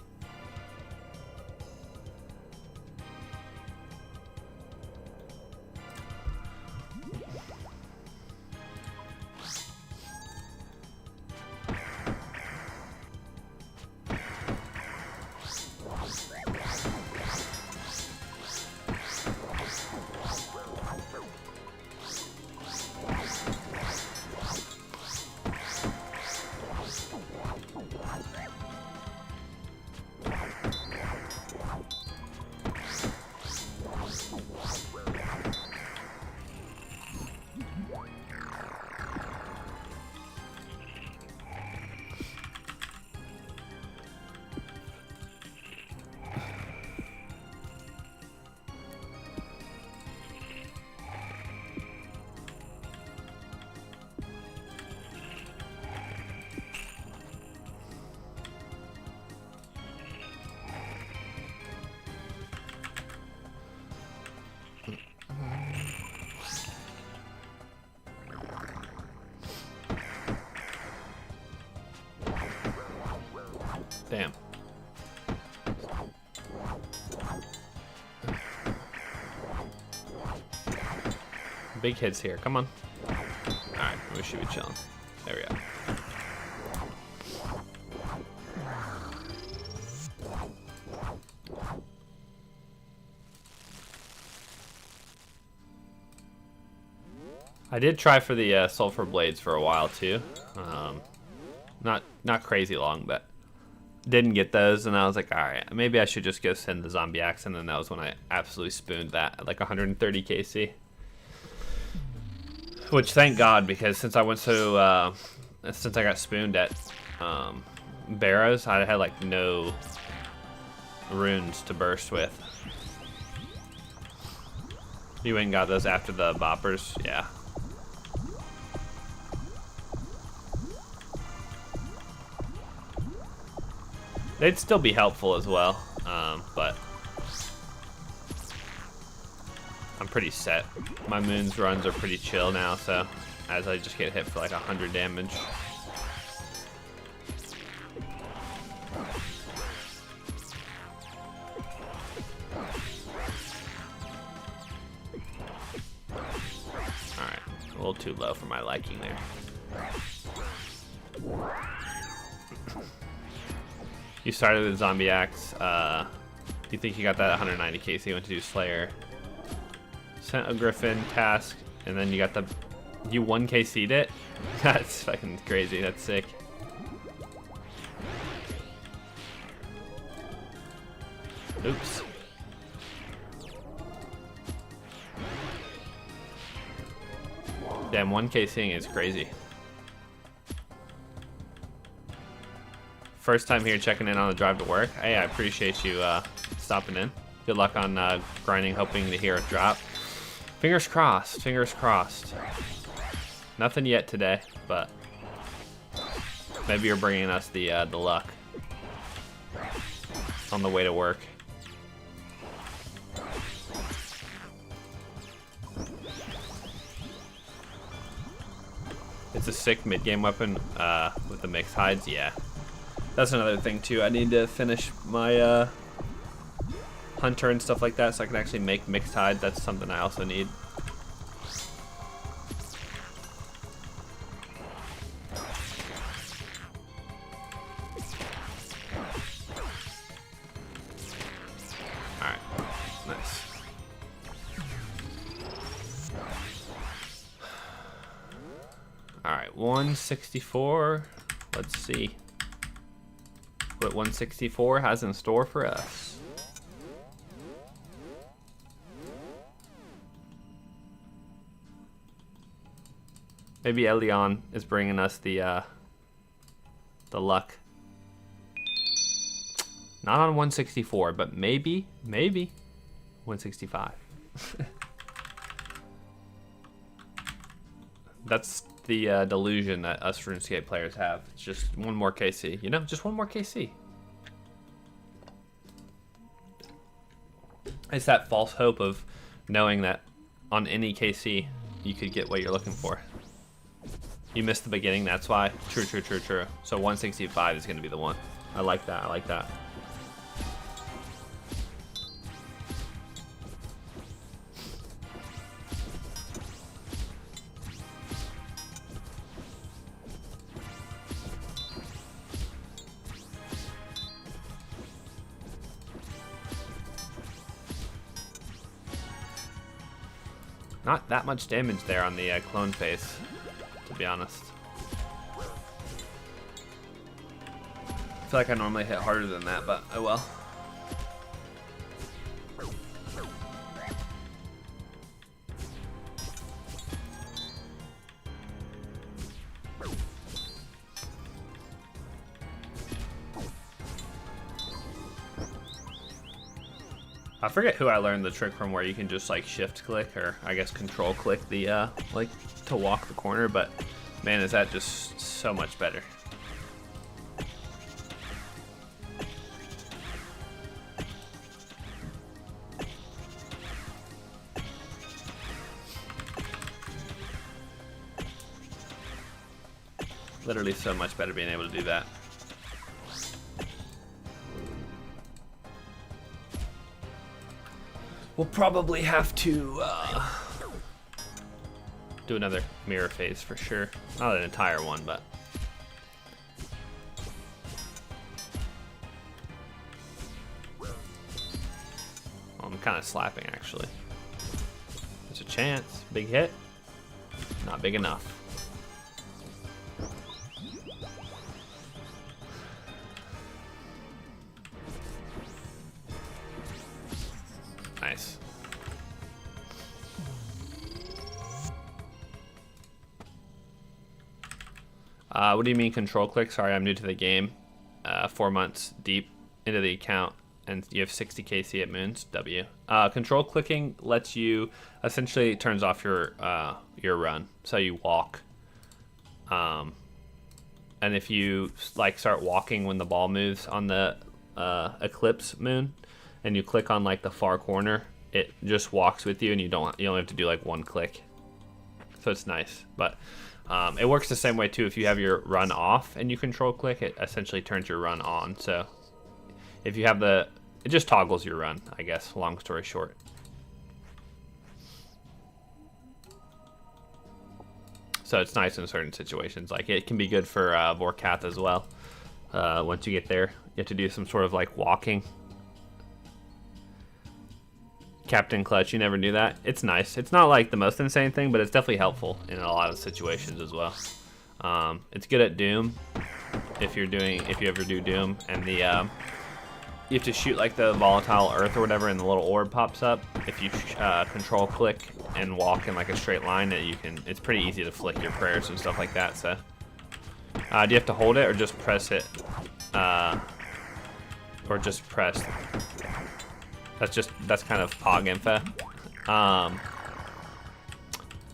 Damn. Big hits here. Come on. Alright, we should be chilling. There we go. I did try for the sulfur blades for a while too. Not crazy long, but didn't get those, and I was like, all right, maybe I should just go send the zombie axe, and then that was when I absolutely spooned that at like 130 KC. Which, thank God, because since I got spooned at Barrows, I had like no runes to burst with. You went and got those after the boppers, yeah. They'd still be helpful as well, but I'm pretty set. My moons runs are pretty chill now, so as I just get hit for like 100 damage. Alright, a little too low for my liking there. You started with Zombie Axe. You think you got that 190 KC? You went to do Slayer. Sent a Griffin task, and then you got the. You 1 KC'd it? That's fucking crazy. That's sick. Oops. Damn, 1 KCing is crazy. First time here checking in on the drive to work. Hey, I appreciate you stopping in. Good luck on grinding, hoping to hear a drop. Fingers crossed, fingers crossed. Nothing yet today, but maybe you're bringing us the luck on the way to work. It's a sick mid-game weapon with the mixed hides, yeah. That's another thing too. I need to finish my hunter and stuff like that so I can actually make mixed hide. That's something I also need. Alright, nice. Alright, 164. Let's see what 164 has in store for us. Maybe Elion is bringing us the luck. Not on 164, but maybe 165. That's the delusion that us RuneScape players have. It's just one more KC, you know? Just one more KC. It's that false hope of knowing that on any KC, you could get what you're looking for. You missed the beginning, that's why. True, true, true, true. So 165 is going to be the one. I like that, I like that. Not that much damage there on the clone face, to be honest. I feel like I normally hit harder than that, but oh well. I forget who I learned the trick from where you can just like shift click, or I guess control click the like to walk the corner, but man, is that just so much better. Literally so much better being able to do that. We'll probably have to do another mirror phase for sure. Not an entire one, but well, I'm kind of slapping actually. There's a chance. Big hit. Not big enough. Nice. What do you mean control click? Sorry, I'm new to the game. 4 months deep into the account, and you have 60 KC at Moons. W. Control clicking lets you essentially turns off your run, so you walk. And if you like start walking when the ball moves on the Eclipse Moon, and you click on like the far corner, it just walks with you, and you only have to do like one click. So it's nice, but it works the same way too. If you have your run off and you control click, it essentially turns your run on. So if you have it just toggles your run, I guess, long story short. So it's nice in certain situations. Like it can be good for Vorkath as well. Once you get there, you have to do some sort of like walking. Captain Clutch, you never do that. It's nice. It's not like the most insane thing, but it's definitely helpful in a lot of situations as well. It's good at Doom if you ever do Doom, and you have to shoot like the volatile earth or whatever, and the little orb pops up. If you control click and walk in like a straight line, it's pretty easy to flick your prayers and stuff like that. So do you have to hold it or just press it? Or just press? That's kind of Pog info.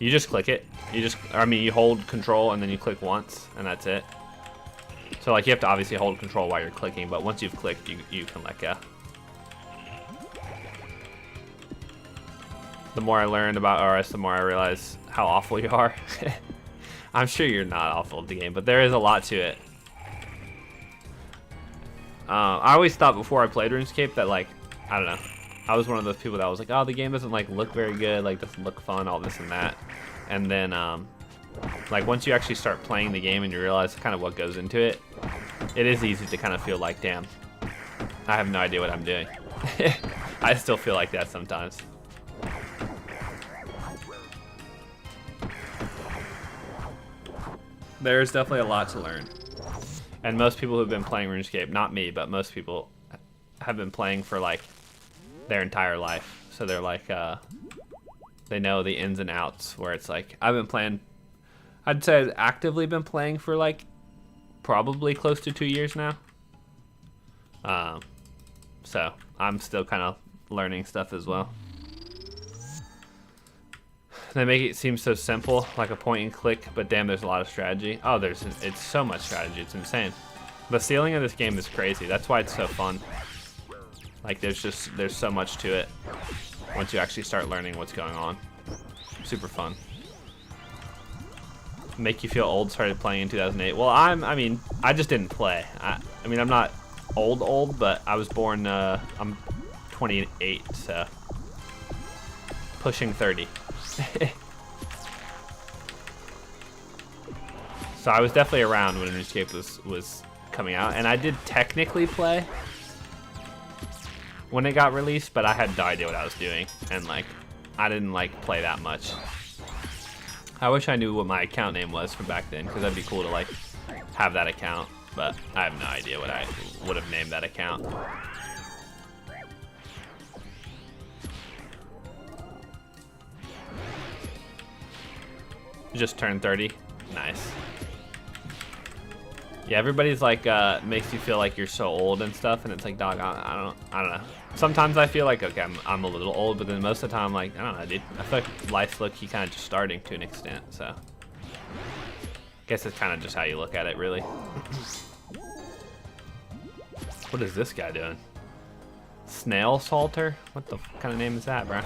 You just click it. You hold control and then you click once, and that's it. So like you have to obviously hold control while you're clicking, but once you've clicked, you can let go. The more I learned about OSRS, the more I realize how awful you are. I'm sure you're not awful at the game, but there is a lot to it. I always thought before I played RuneScape that like, I don't know, I was one of those people that was like, oh, the game doesn't like look very good, like doesn't look fun, all this and that. And then like once you actually start playing the game and you realize kind of what goes into it, it is easy to kind of feel like, damn, I have no idea what I'm doing. I still feel like that sometimes. There's definitely a lot to learn. And most people who've been playing RuneScape, not me, but most people have been playing for like their entire life. So they're like, they know the ins and outs, where it's like, I've been playing, I'd say I've actively been playing for like probably close to 2 years now. So I'm still kind of learning stuff as well. They make it seem so simple, like a point and click, but damn, there's a lot of strategy. Oh, it's so much strategy, it's insane. The ceiling of this game is crazy. That's why it's so fun. Like there's so much to it once you actually start learning what's going on. Super fun. Make you feel old started playing in 2008. Well, I mean, I just didn't play. I mean, I'm not old, but I was born, I'm 28, so pushing 30. So I was definitely around when RuneScape was coming out, and I did technically play when it got released, but I had no idea what I was doing, and like, I didn't like play that much. I wish I knew what my account name was from back then, because that'd be cool to like have that account, but I have no idea what I would have named that account. Just turned 30. Nice. Yeah, everybody's like makes you feel like you're so old and stuff, and it's like, dog, I don't know. Sometimes I feel like, okay, I'm a little old, but then most of the time, like, I don't know, dude. I feel like life's low-key kind of just starting to an extent, so. Guess it's kind of just how you look at it, really. What is this guy doing? Snail Salter? What the kind of name is that, bro?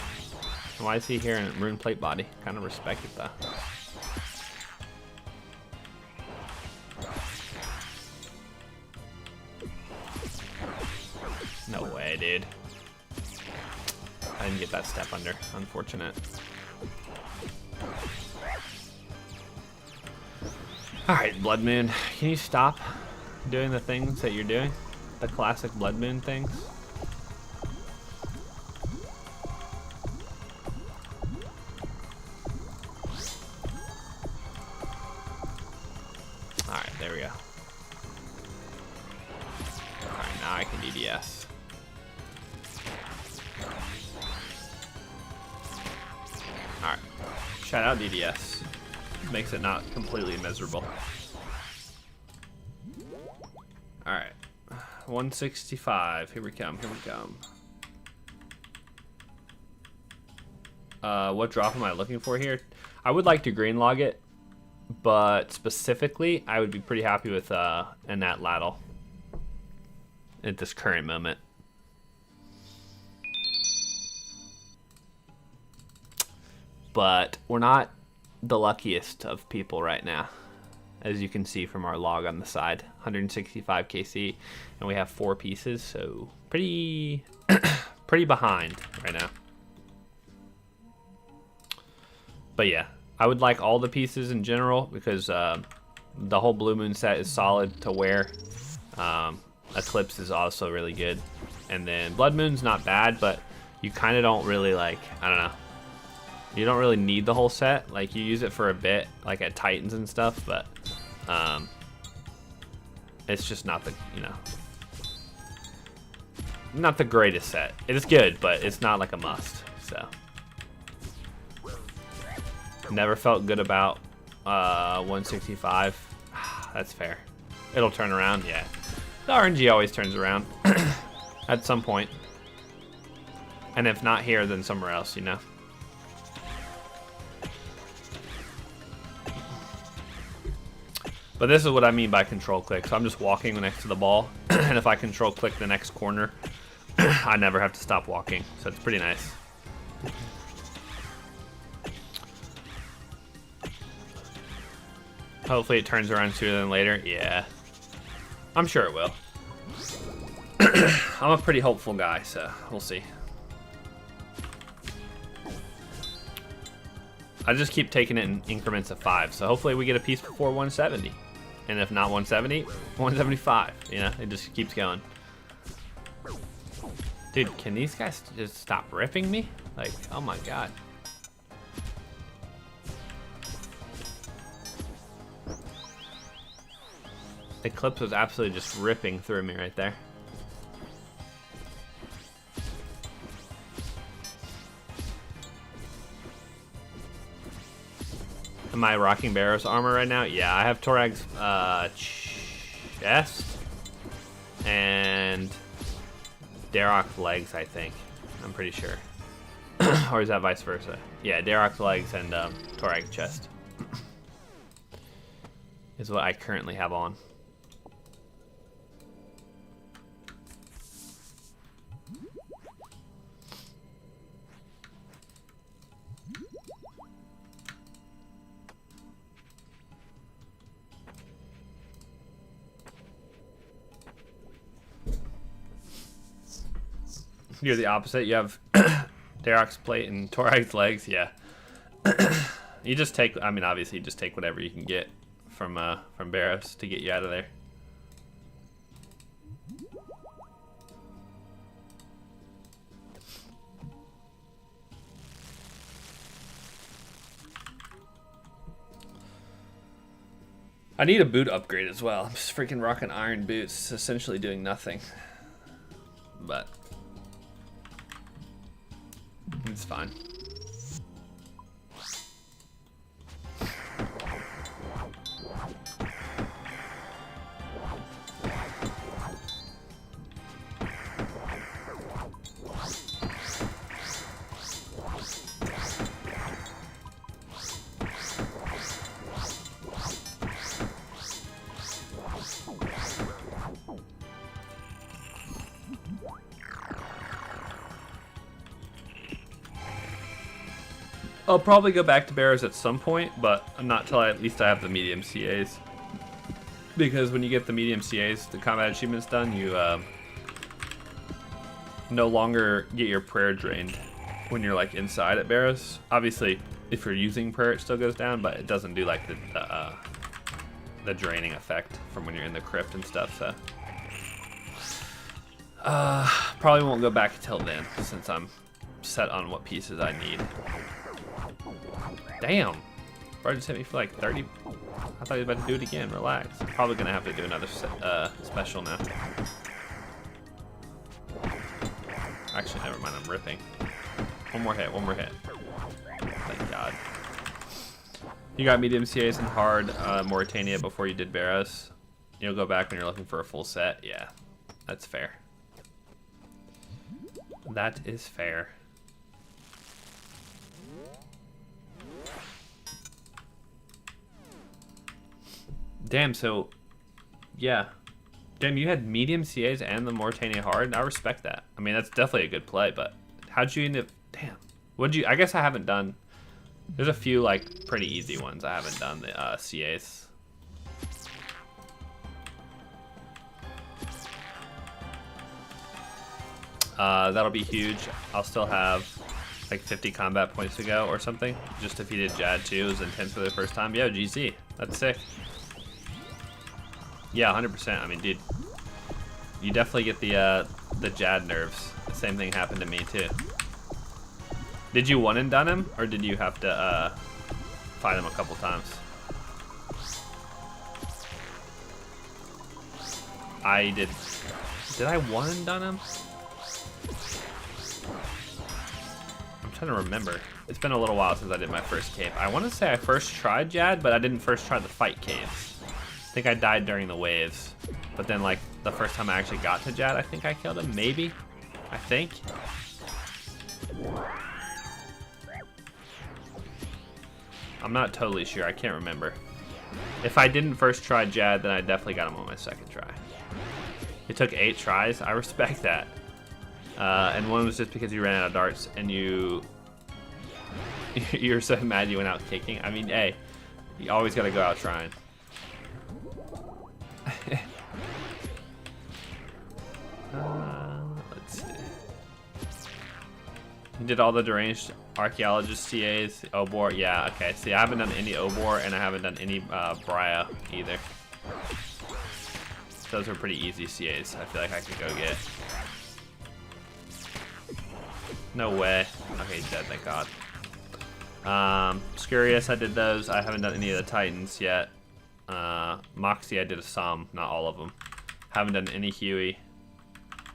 Why is he here in Rune Plate Body? Kind of respect it, though. No way, dude. I didn't get that step under. Unfortunate. Alright, Blood Moon. Can you stop doing the things that you're doing? The classic Blood Moon things? Alright, there we go. Alright, now I can DDS. Alright. Shout out DDS. Makes it not completely miserable. Alright. 165. Here we come. Here we come. What drop am I looking for here? I would like to green log it, but specifically, I would be pretty happy with an Atlatl at this current moment. But we're not the luckiest of people right now, as you can see from our log on the side. 165 KC, and we have 4 pieces, so pretty pretty behind right now. But yeah, I would like all the pieces in general, because the whole Blue Moon set is solid to wear. Eclipse is also really good, and then Blood Moon's not bad, but you kind of don't really like, I don't know, you don't really need the whole set. Like, you use it for a bit, like at Titans and stuff, but it's just not the, you know, not the greatest set. It is good, but it's not like a must. So never felt good about 165. That's fair. It'll turn around, yeah. The RNG always turns around at some point, and if not here, then somewhere else, you know. But this is what I mean by control click. So I'm just walking next to the ball, and if I control click the next corner, I never have to stop walking. So it's pretty nice. Hopefully it turns around sooner than later. Yeah, I'm sure it will. I'm a pretty hopeful guy, so we'll see. I just keep taking it in increments of 5, so hopefully we get a piece before 170. And if not 170, 175. You know, it just keeps going. Dude, can these guys just stop ripping me? Like, oh my god. Eclipse was absolutely just ripping through me right there. Am I rocking Barrow's armor right now? Yeah, I have Torag's chest and Darok's legs, I think. I'm pretty sure. Or is that vice versa? Yeah, Darok's legs and Torag's chest is what I currently have on. You're the opposite. You have Darok's plate and Torak's legs. Yeah. You just take. I mean, obviously, you just take whatever you can get from Barrows to get you out of there. I need a boot upgrade as well. I'm just freaking rocking iron boots, essentially doing nothing. But it's fine. I'll probably go back to Barrows at some point, but not till at least I have the medium CAs. Because when you get the medium CAs, the combat achievements done, you no longer get your prayer drained when you're like inside at Barrows. Obviously, if you're using prayer, it still goes down, but it doesn't do like the draining effect from when you're in the crypt and stuff. So probably won't go back until then, since I'm set on what pieces I need. Damn, bro just hit me for like 30. I thought he was about to do it again. Relax. Probably gonna have to do another special now. Actually, never mind. I'm ripping. One more hit. One more hit. Thank God. You got medium CAs and hard Mauritania before you did Barrows. You'll go back when you're looking for a full set. Yeah, that's fair. That is fair. Damn, so, yeah. Damn, you had medium CAs and the Mauritania hard. I respect that. I mean, that's definitely a good play, but how'd you end up, damn. What'd you, I guess I haven't done, there's a few, like, pretty easy ones I haven't done, the CAs. That'll be huge. I'll still have, like, 50 combat points to go or something. Just defeated Jad, too. It was intense for the first time. Yo, GZ. That's sick. Yeah, 100%. I mean, dude, you definitely get the Jad nerves. The same thing happened to me too. Did you one and done him, or did you have to fight him a couple times? I did. Did I one and done him? I'm trying to remember. It's been a little while since I did my first cave. I want to say I first tried Jad, but I didn't first try the fight caves. I think I died during the waves, but then like the first time I actually got to Jad, I think I killed him, maybe? I think. I'm not totally sure, I can't remember. If I didn't first try Jad, then I definitely got him on my second try. It took 8 tries, I respect that. And one was just because you ran out of darts and you're so mad you went out kicking. I mean, hey, you always gotta go out trying. Let's see. You did all the deranged archaeologist CAs, Obor. Yeah, okay. See, I haven't done any Obor and I haven't done any Brya either. Those are pretty easy CAs. I feel like I could go get. No way. Okay, he's dead, thank God. Scurious, I did those. I haven't done any of the Titans yet. Moxie, I did some, not all of them. Haven't done any Huey.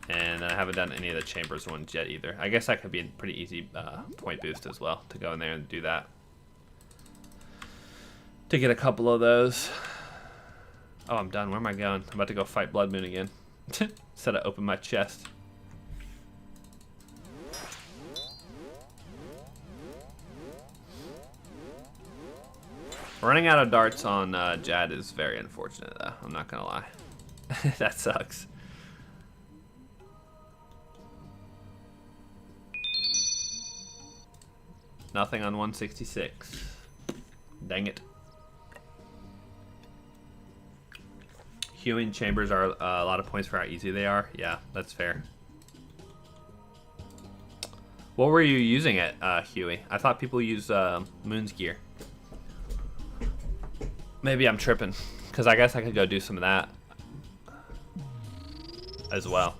And then I haven't done any of the Chambers ones yet either. I guess that could be a pretty easy point boost as well, to go in there and do that. To get a couple of those. Oh, I'm done. Where am I going? I'm about to go fight Blood Moon again. Instead of open my chest. Running out of darts on Jad is very unfortunate, though. I'm not gonna lie. That sucks. Nothing on 166. Dang it. Hewing chambers are a lot of points for how easy they are. Yeah, that's fair. What were you using at Huey? I thought people use Moon's gear. Maybe I'm tripping, because I guess I could go do some of that as well.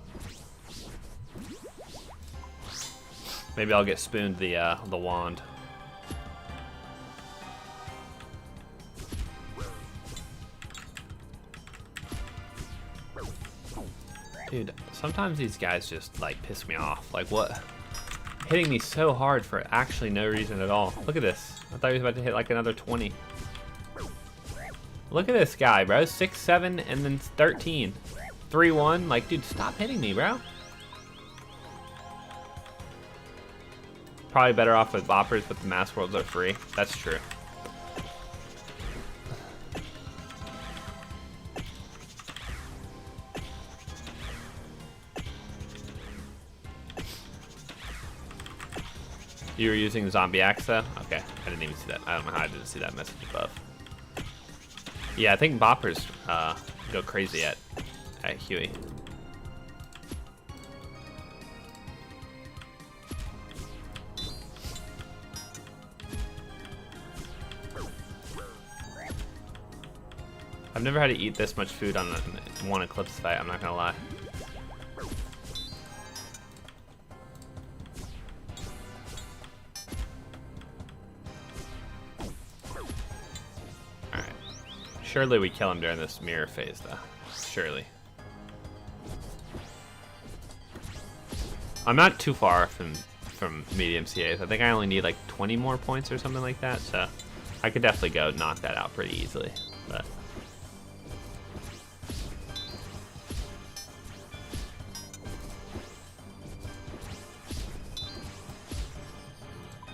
Maybe I'll get spooned the wand. Dude, sometimes these guys just like piss me off. Like what? Hitting me so hard for actually no reason at all. Look at this. I thought he was about to hit like another 20. Look at this guy, bro. 6, 7, and then 13. 3, 1. Like, dude, stop hitting me, bro. Probably better off with boppers, but the mask worlds are free. That's true. You were using Zombie Axe though? Okay, I didn't even see that. I don't know how I didn't see that message above. Yeah, I think boppers go crazy at Huey. I've never had to eat this much food on one Eclipse fight, I'm not gonna lie. Alright. Surely we kill him during this mirror phase though. Surely. I'm not too far from medium CAs. I think I only need like 20 more points or something like that, so I could definitely go knock that out pretty easily. But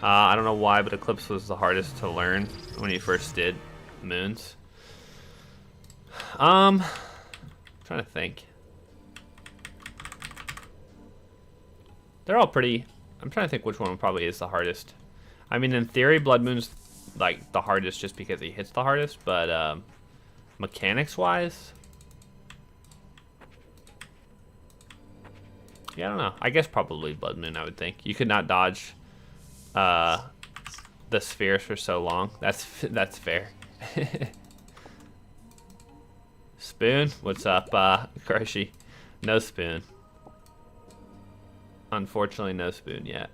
I don't know why, but Eclipse was the hardest to learn when you first did Moons. I'm trying to think. They're all pretty. I'm trying to think which one probably is the hardest. I mean, in theory, Blood Moon's like the hardest just because he hits the hardest, but mechanics-wise, yeah, I don't know. I guess probably Blood Moon. I would think you could not dodge the spheres for so long. That's fair. Spoon, what's up, Crushy? No spoon. Unfortunately, no spoon yet.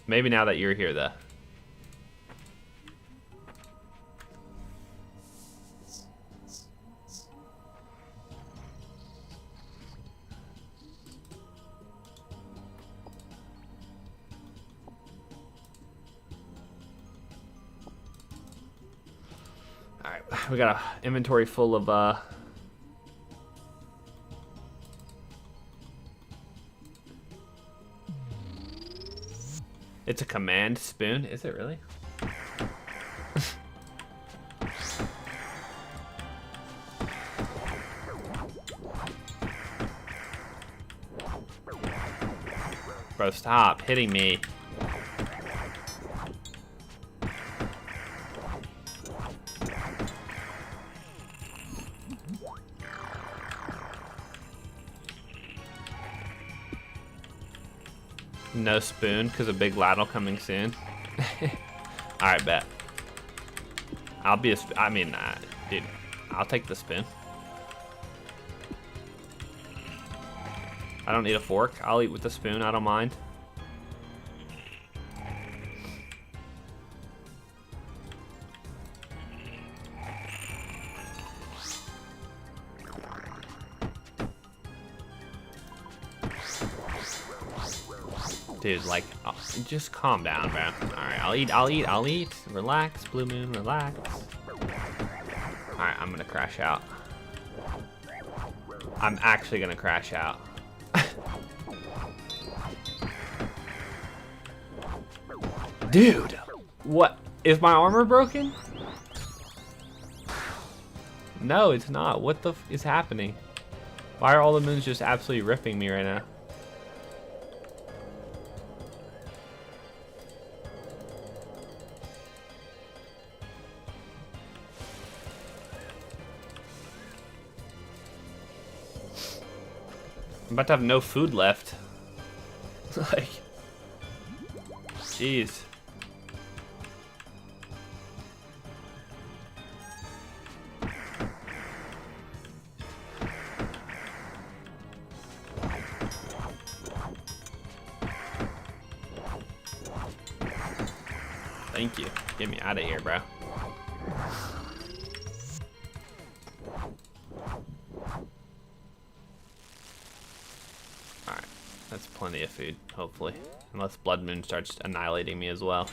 Maybe now that you're here, though. Alright, we got an inventory full of it's a command spoon, is it really? Bro, stop hitting me. No spoon because a big ladle coming soon. Alright, bet. I'll be I mean, dude, I'll take the spoon. I don't need a fork. I'll eat with the spoon. I don't mind. Dude, like, just calm down, bro. Alright, I'll eat. Relax, Blue Moon, relax. Alright, I'm gonna crash out. I'm actually gonna crash out. Dude, what? Is my armor broken? No, it's not. What the f is happening? Why are all the moons just absolutely ripping me right now? I'm about to have no food left. Like, Jeez. Thank you. Get me out of here, bro. Alright. That's plenty of food, hopefully. Unless Blood Moon starts annihilating me as well.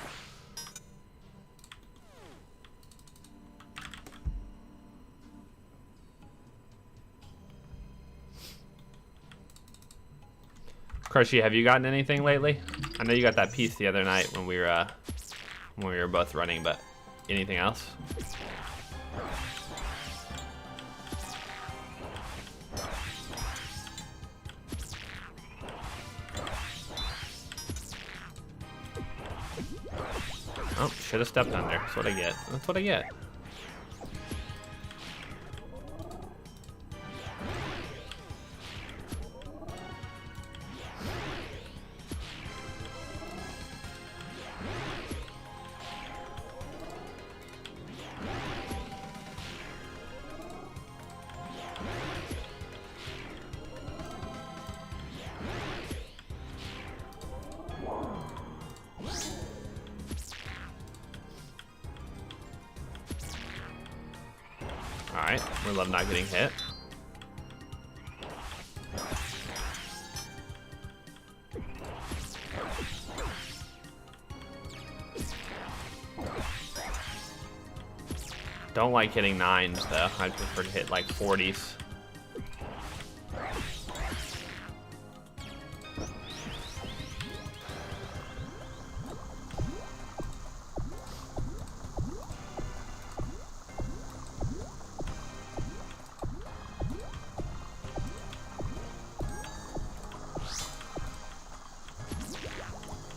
Crushy, have you gotten anything lately? I know you got that piece the other night when we were both running, but anything else? Oh, should have stepped under. That's what I get. That's what I get. Alright, we love not getting hit. Don't like hitting 9s though. I'd prefer to hit like 40s.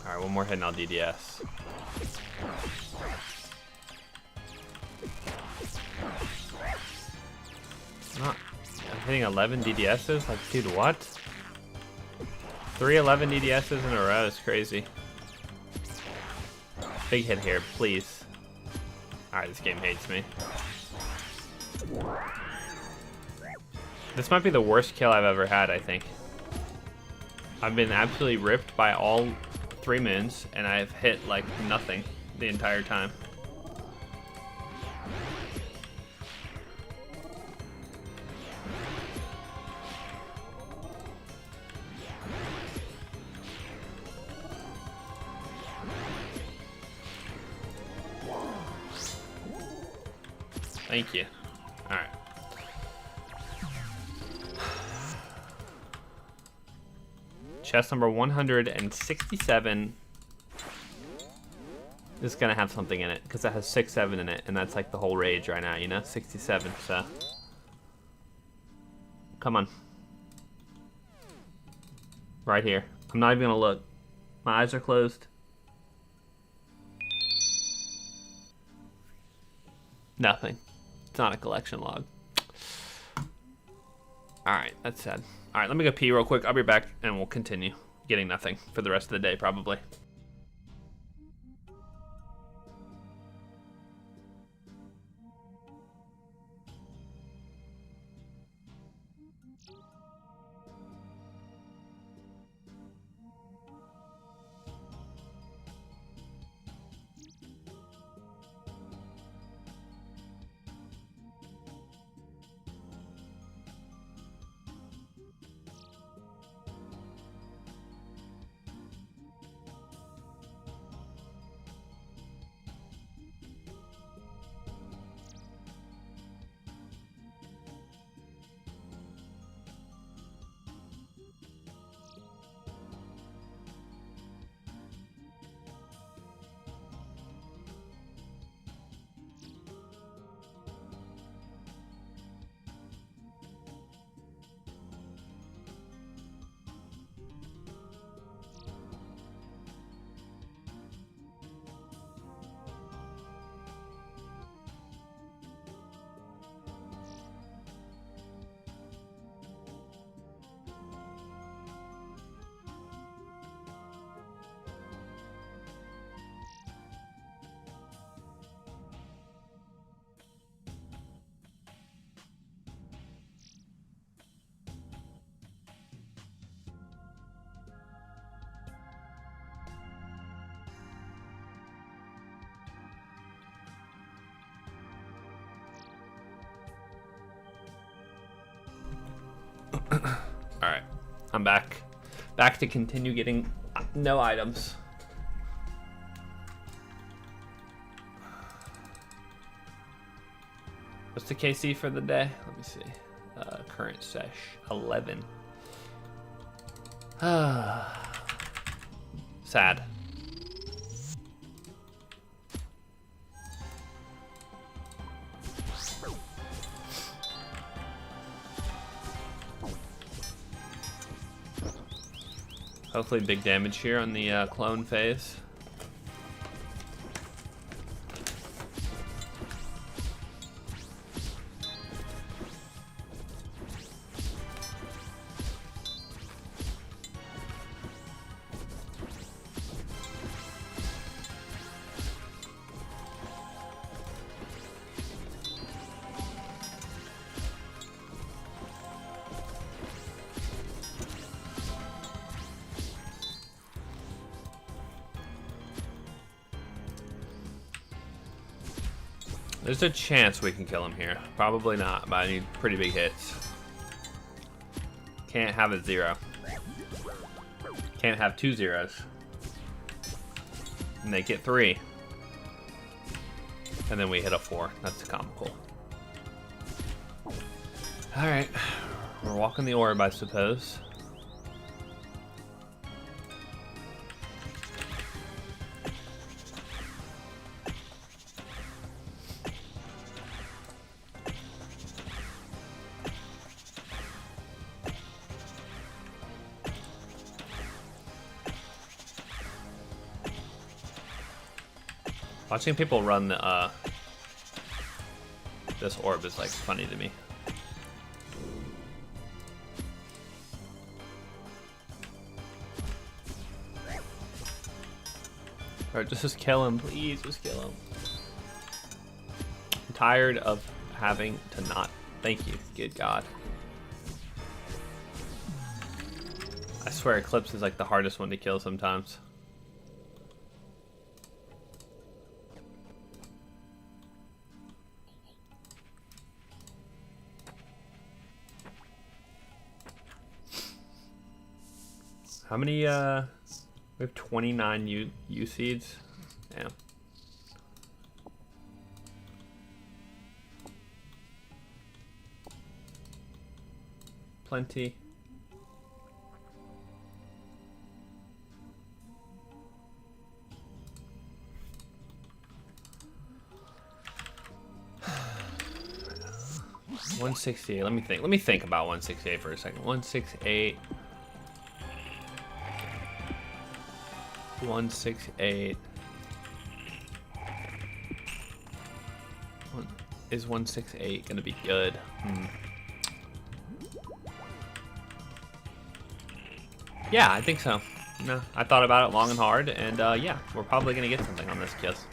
Alright, one more hit and I'll DDS. I'm hitting 11 DDSs? Like, dude, what? 3 11 DDSs in a row is crazy. Big hit here, please. Alright, this game hates me. This might be the worst kill I've ever had, I think. I've been absolutely ripped by all 3 moons, and I've hit like nothing the entire time. Thank you. All right. Chest number 167 is gonna have something in it because it has 6, 7 in it, and that's like the whole rage right now, you know, 67. So, come on, right here. I'm not even gonna look. My eyes are closed. Nothing. It's not a collection log. Alright, that's sad. Alright, let me go pee real quick. I'll be back and we'll continue getting nothing for the rest of the day, probably. Alright. I'm back. Back to continue getting no items. What's the KC for the day? Let me see. Current sesh 11. Sad. Hopefully big damage here on the clone phase. There's a chance we can kill him here. Probably not, but I need pretty big hits. Can't have a 0. Can't have 2 zeros. And they get 3. And then we hit a 4. That's comical. Alright. We're walking the orb, I suppose. Watching people run this orb is like funny to me. Alright, just kill him, please, just kill him. I'm tired of having to not. Thank you, good God. I swear Eclipse is like the hardest one to kill sometimes. How many, we have 29 U seeds. Damn. Plenty. $168. Let me think. Let me think about 168 for a second. 168. 168. Is 168 gonna be good? Yeah, I think so. No, I thought about it long and hard, and yeah, we're probably gonna get something on this kiss.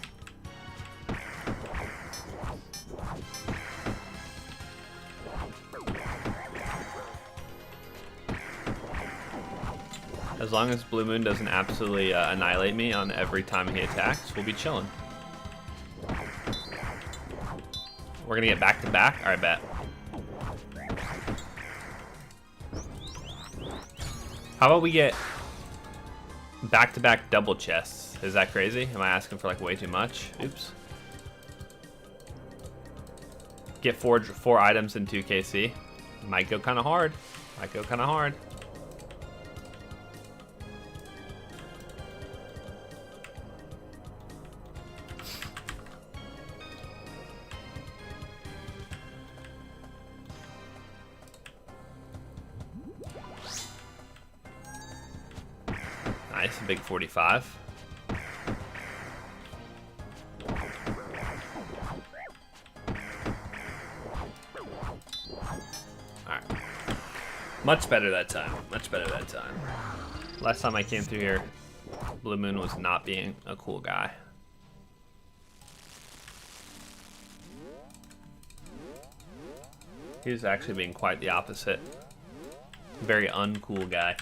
As long as Blue Moon doesn't absolutely annihilate me on every time he attacks, we'll be chilling. We're gonna get back to back? Alright, bet. How about we get back to back double chests? Is that crazy? Am I asking for like way too much? Oops. Get four items in 2 KC. Might go kind of hard. Might go kind of hard. Nice, a big 45. Alright. Much better that time. Much better that time. Last time I came through here, Blue Moon was not being a cool guy. He was actually being quite the opposite. Very uncool guy.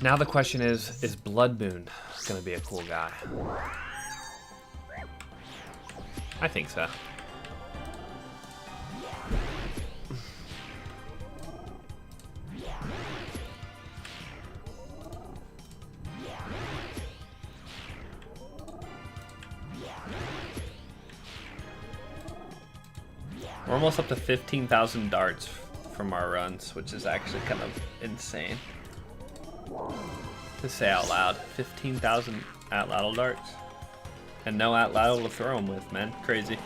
Now the question is Blood Moon gonna be a cool guy? I think so. We're almost up to 15,000 darts from our runs, which is actually kind of insane to say out loud. 15,000 atlatl darts. And no atlatl to throw them with, man. Crazy.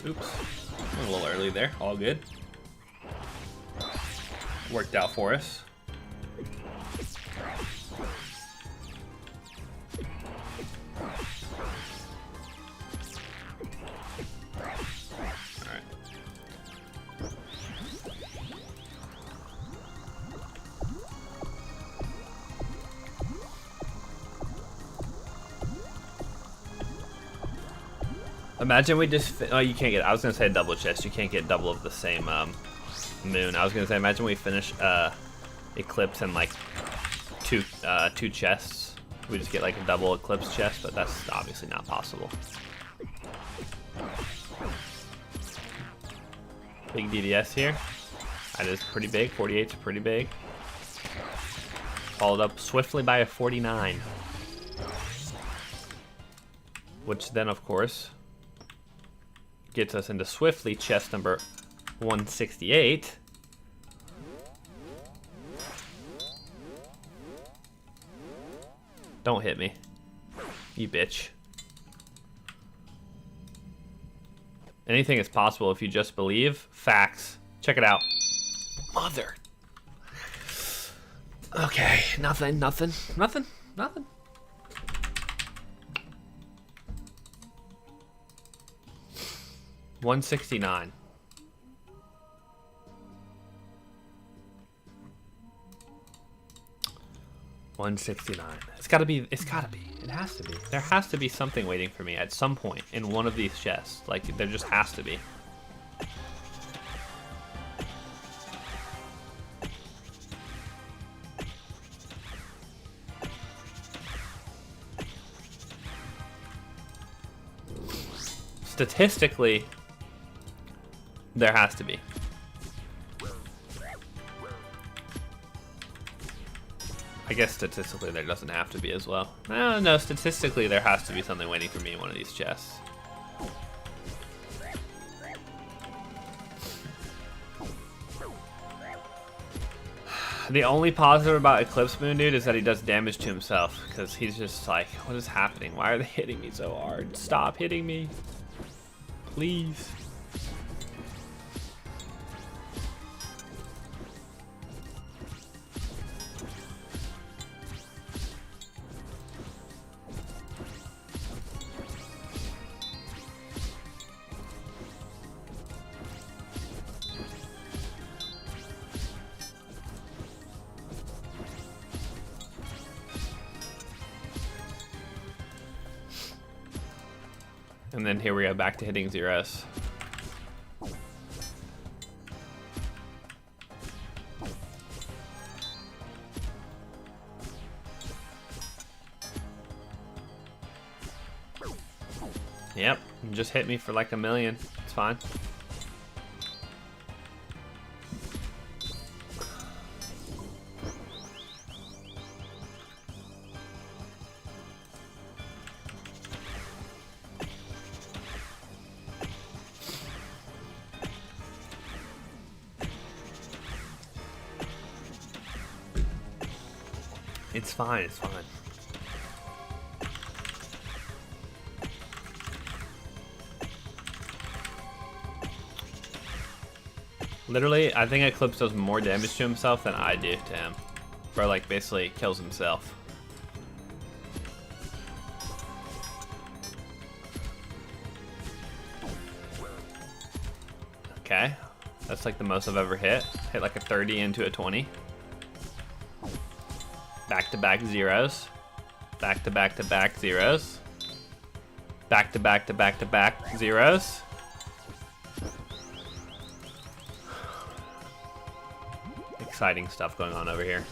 Oops. Went a little early there. All good. Worked out for us. Imagine we just, oh, you can't get, I was going to say double chest, you can't get double of the same moon. I was going to say, imagine we finish Eclipse in like two chests. We just get like a double Eclipse chest, but that's obviously not possible. Big DDS here. That is pretty big, 48's pretty big. Followed up swiftly by a 49. Which then, of course, gets us into swiftly chest number 168. Don't hit me, you bitch. Anything is possible if you just believe. Facts. Check it out. Mother. Okay, nothing. 169. It's gotta be. It has to be. There has to be something waiting for me at some point in one of these chests. Like, there just has to be. Statistically, there has to be. I guess statistically there doesn't have to be as well. No, statistically there has to be something waiting for me in one of these chests. The only positive about Eclipse Moon, dude, is that he does damage to himself, because he's just like, what is happening? Why are they hitting me so hard? Stop hitting me. Please. And then here we go, back to hitting zeros. Yep, just hit me for like a million. It's fine. It's fine, it's fine. Literally, I think Eclipse does more damage to himself than I do to him. Bro, like, basically kills himself. Okay, that's like the most I've ever hit. Hit like a 30 into a 20. Back-to-back zeros. Back-to-back-to-back zeros. Back-to-back-to-back-to-back zeros. Exciting stuff going on over here.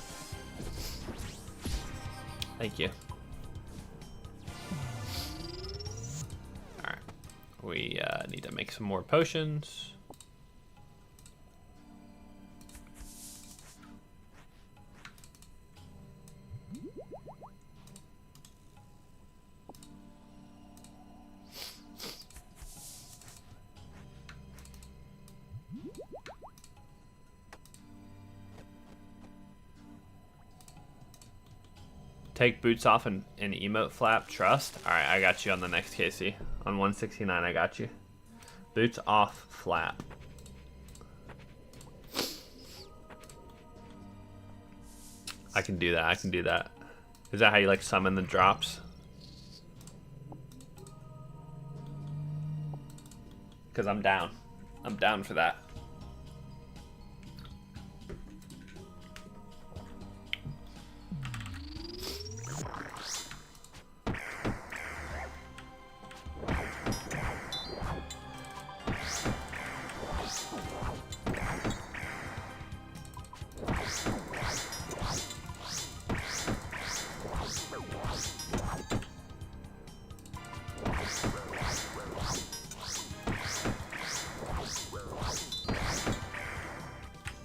Thank you. We need to make some more potions. Take boots off and emote flap. Trust. All right, I got you on the next Casey. On 169, I got you. Boots off flap. I can do that. I can do that. Is that how you like summon the drops? Because I'm down. I'm down for that.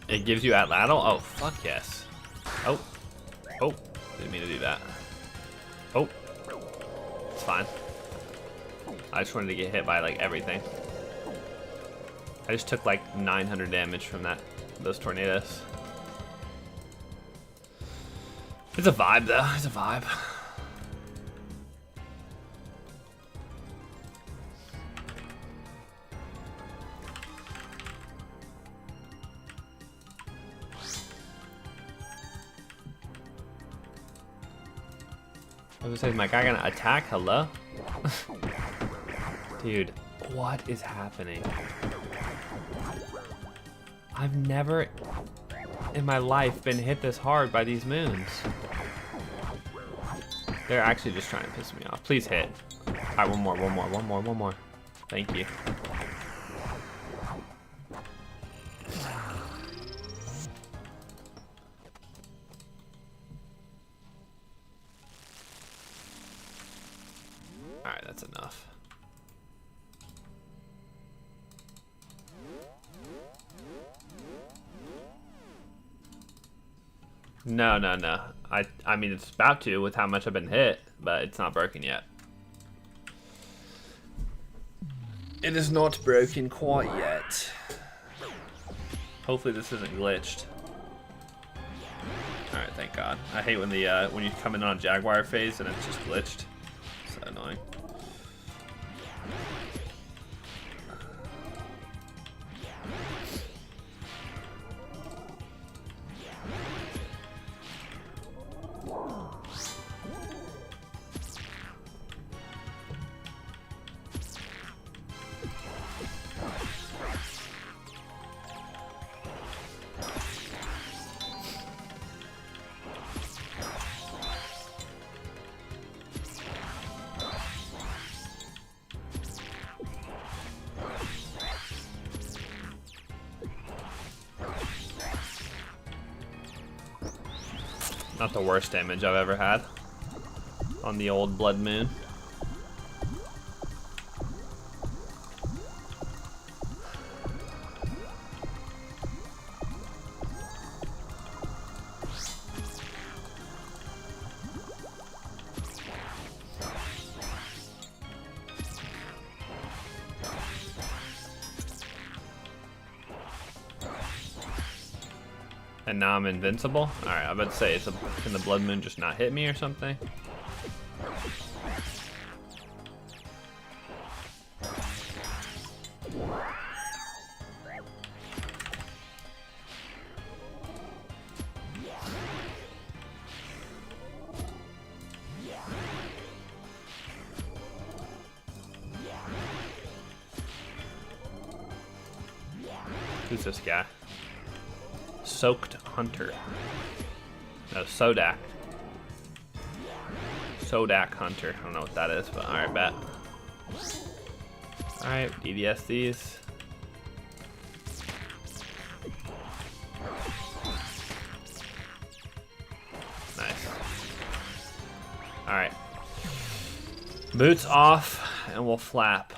It gives you Atlatl? Oh, fuck yes. Oh. Oh. Didn't mean to do that. Oh. It's fine. I just wanted to get hit by, like, everything. I just took, like, 900 damage from those tornadoes. It's a vibe, though. It's a vibe. I was gonna say, my guy gonna attack? Hello? Dude, what is happening? I've never in my life been hit this hard by these moons. They're actually just trying to piss me off. Please hit. Alright, one more. Thank you. Alright, that's enough. No. I mean, it's about to with how much I've been hit, but it's not broken yet. It is not broken quite yet. Hopefully this isn't glitched. Alright, thank God. I hate when when you come in on Jaguar phase and it's just glitched. So annoying. Not the worst damage I've ever had on the old Blood Moon. And now I'm invincible? Alright, I was about to say, can the Blood Moon just not hit me or something? Who's this guy? Soaked Hunter. No, Sodak. Sodak Hunter. I don't know what that is, but alright, bet. Alright, DDS these. Nice. Alright. Boots off, and we'll flap.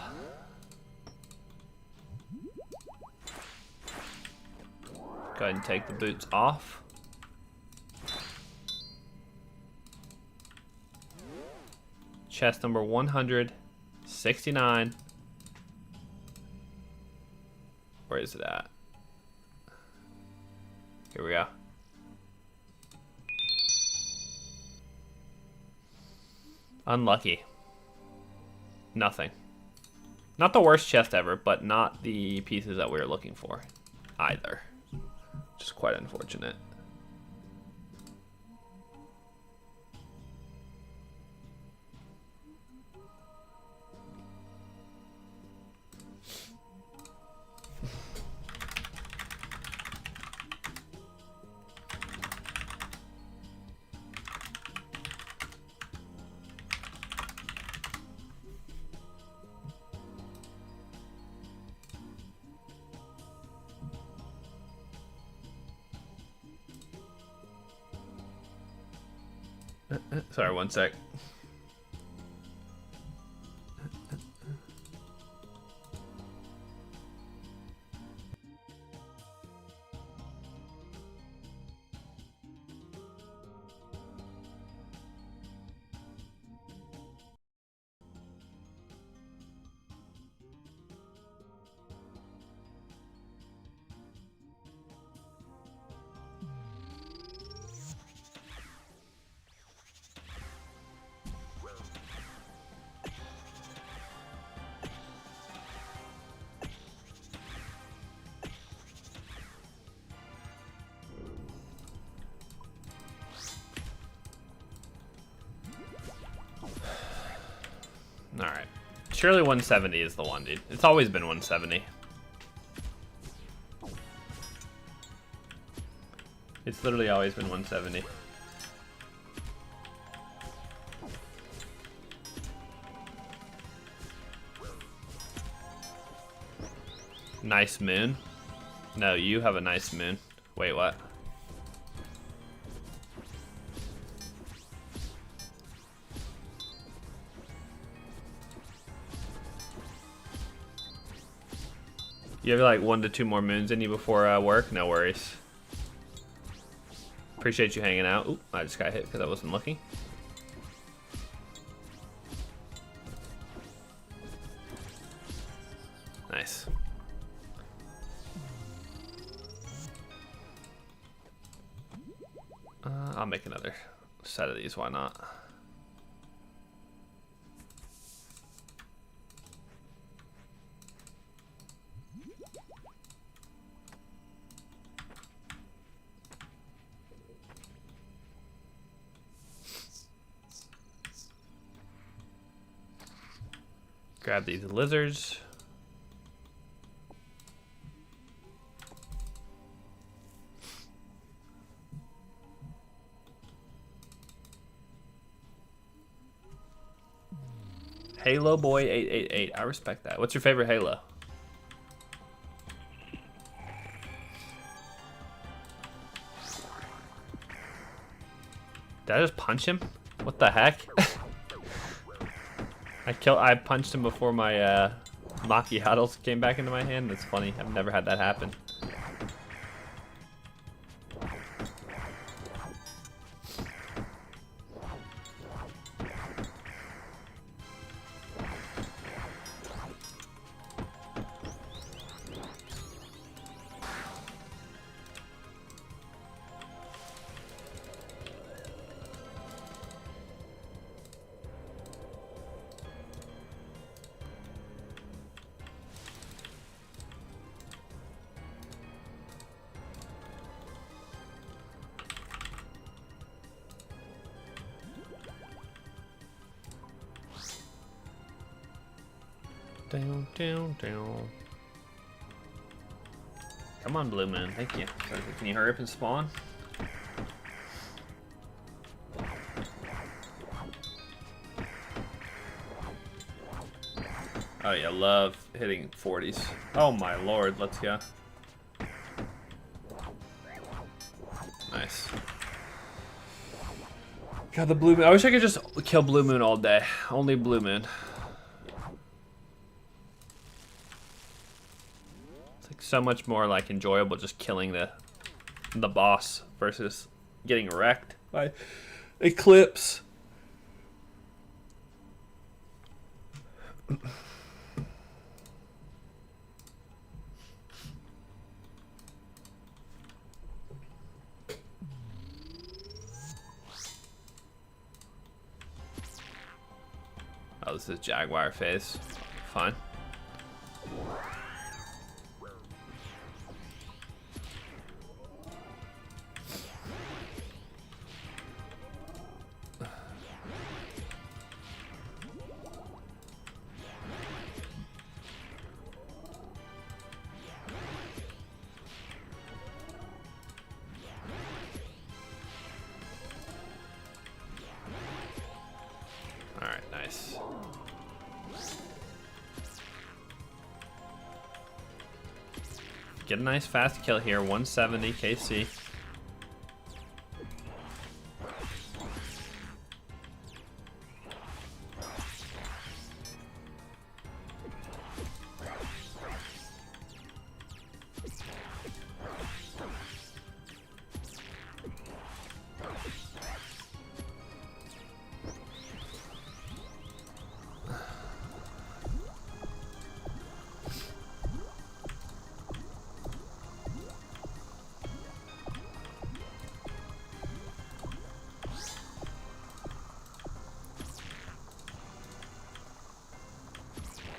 Go ahead and take the boots off. Chest number 169. Where is it at? Here we go. Unlucky. Nothing. Not the worst chest ever, but not the pieces that we were looking for either. Just quite unfortunate. Sorry, one sec. Alright. Surely 170 is the one, dude. It's always been 170. It's literally always been 170. Nice moon. No, you have a nice moon. Wait, what? You have like 1 to 2 more moons in you before work? No worries. Appreciate you hanging out. Oop, I just got hit because I wasn't looking. Nice. I'll make another set of these, why not? Grab these lizards. Halo Boy 888. I respect that. What's your favorite Halo? Did I just punch him? What the heck? I punched him before my macchiatos came back into my hand. That's funny. I've never had that happen. Down, down, down. Come on, Blue Moon. Thank you. Can you hurry up and spawn? Oh yeah, love hitting 40s. Oh my lord, let's go. Nice. God, the Blue Moon. I wish I could just kill Blue Moon all day. Only Blue Moon. So much more like enjoyable just killing the the boss versus getting wrecked by Eclipse. Oh, this is Jaguar phase. Fine. Alright, nice. Get a nice fast kill here, 170 KC.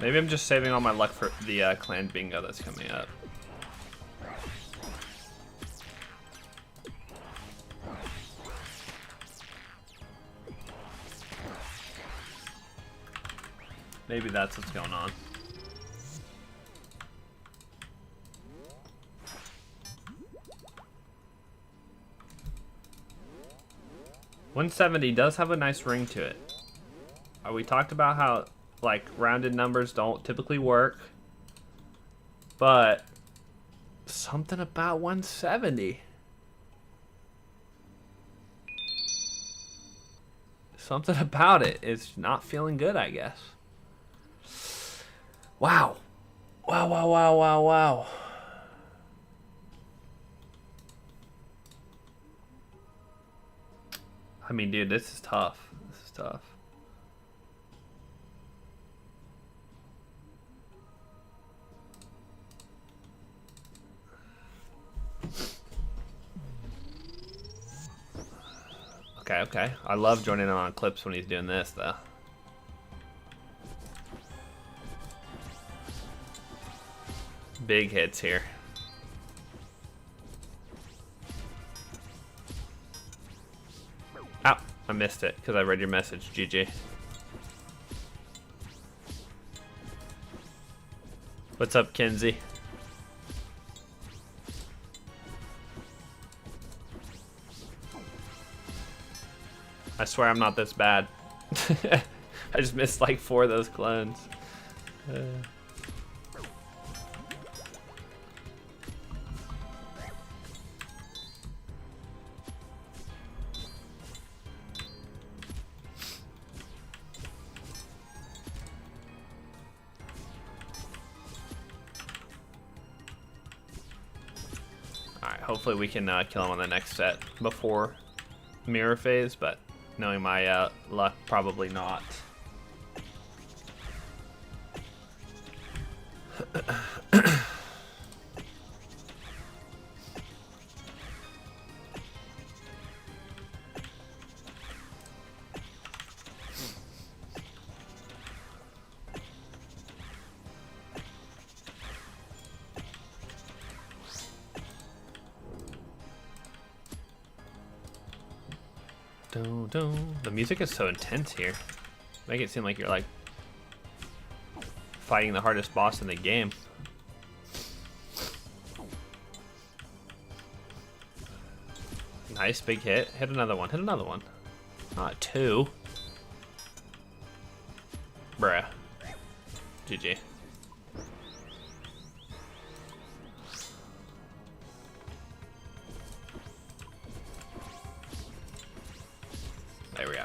Maybe I'm just saving all my luck for the clan bingo that's coming up. Maybe that's what's going on. $170 does have a nice ring to it. We talked about how like rounded numbers don't typically work, but something about 170. Something about it is not feeling good, I guess. Wow. Wow, wow, wow, wow, wow. I mean, dude, this is tough. This is tough. Okay, okay. I love joining him on clips when he's doing this, though. Big hits here. Ow, I missed it because I read your message, GG. What's up, Kenzie? I swear I'm not this bad. I just missed like 4 of those clones. Alright, hopefully we can kill him on the next set before mirror phase, but knowing my luck, probably not. The music is so intense here. Make it seem like you're like fighting the hardest boss in the game. Nice big hit. Hit another one. Hit another one. Not 2. Bruh. GG. There we go.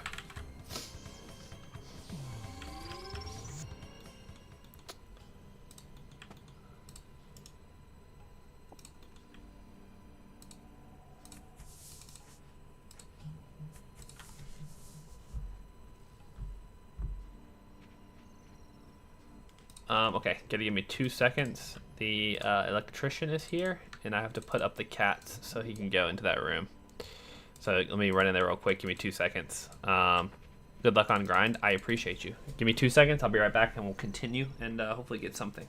Okay, gotta give me 2 seconds. The electrician is here, and I have to put up the cats so he can go into that room. So let me run in there real quick. Give me 2 seconds. Good luck on grind. I appreciate you. Give me 2 seconds. I'll be right back, and we'll continue and hopefully get something.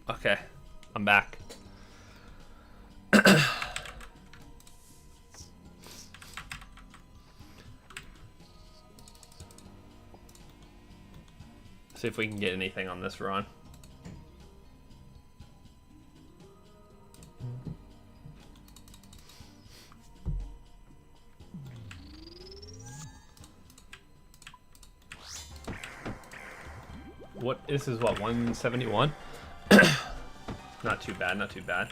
Okay, I'm back. See if we can get anything on this run. What, this is what, 171? Not too bad, not too bad.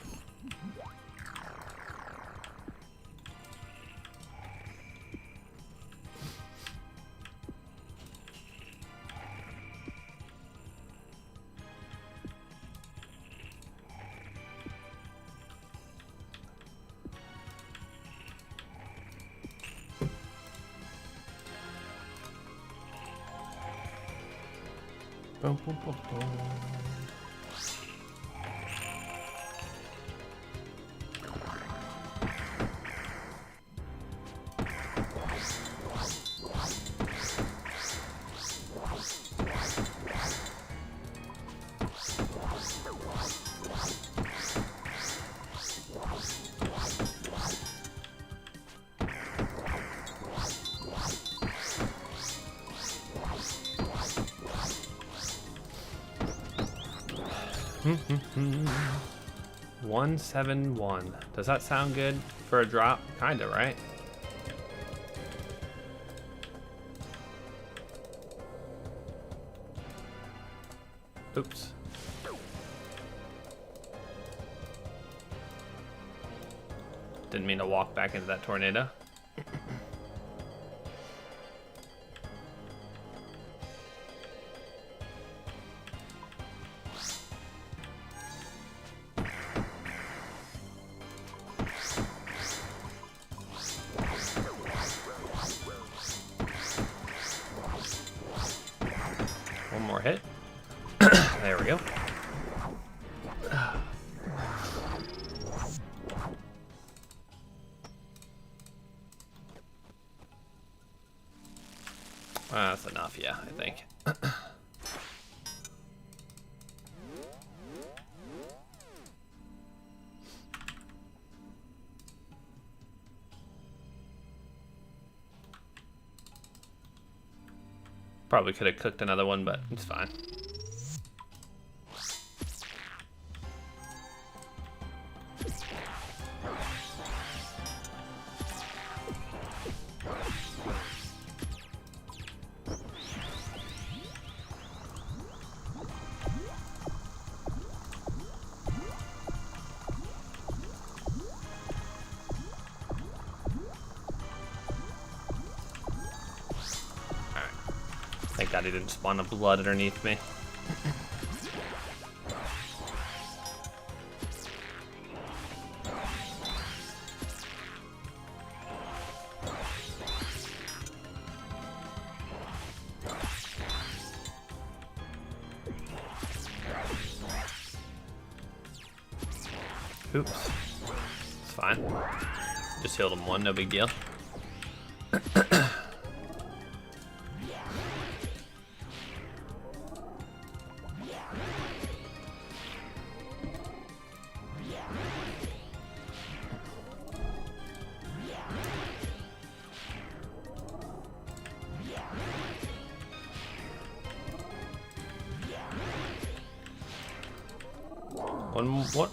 Boom, boom, boom, boom. Hmm. 171. Does that sound good for a drop? Kinda, right? Oops. Didn't mean to walk back into that tornado. One more hit. There we go. That's enough, yeah, I think. Probably could have cooked another one, but it's fine. Thank God he didn't spawn a blood underneath me. Oops. It's fine. Just healed him one, no big deal.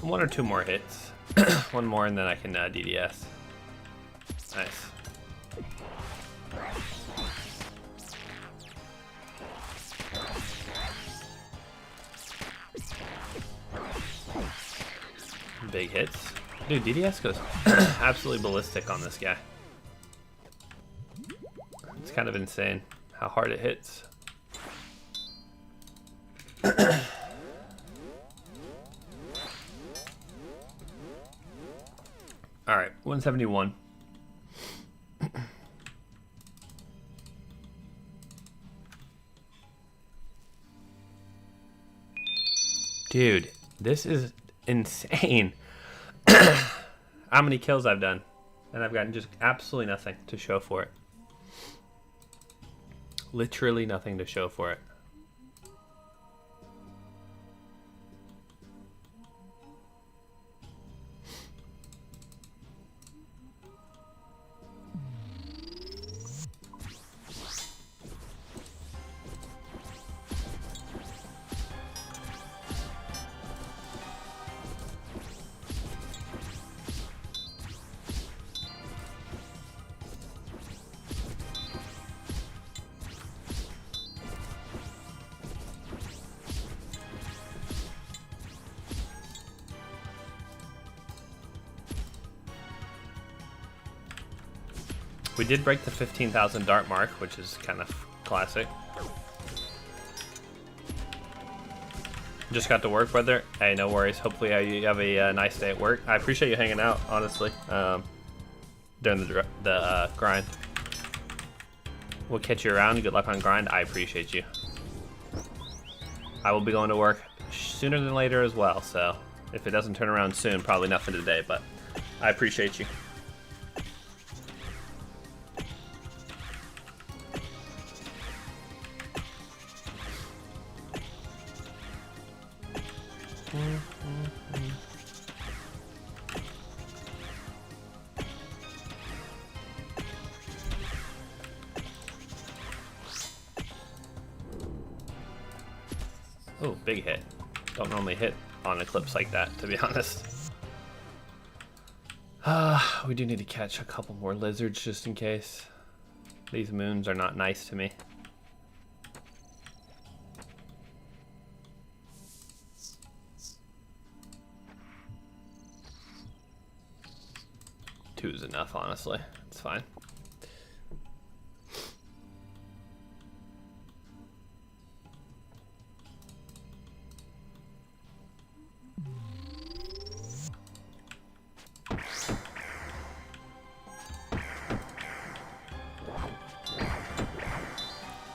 One or two more hits. One more and then I can DDS. Nice. Big hits. Dude, DDS goes absolutely ballistic on this guy. It's kind of insane how hard it hits. All right, 171. Dude, this is insane. How many kills I've done, and I've gotten just absolutely nothing to show for it. Literally nothing to show for it. We did break the 15,000 dart mark, which is kind of classic. Just got to work, brother. Hey, no worries. Hopefully you have a nice day at work. I appreciate you hanging out, honestly, during the grind. We'll catch you around. Good luck on grind. I appreciate you. I will be going to work sooner than later as well, so if it doesn't turn around soon, probably nothing today, but I appreciate you. Oh, big hit. Don't normally hit on a clips like that, to be honest. We do need to catch a couple more lizards just in case. These moons are not nice to me. Two is enough, honestly. It's fine.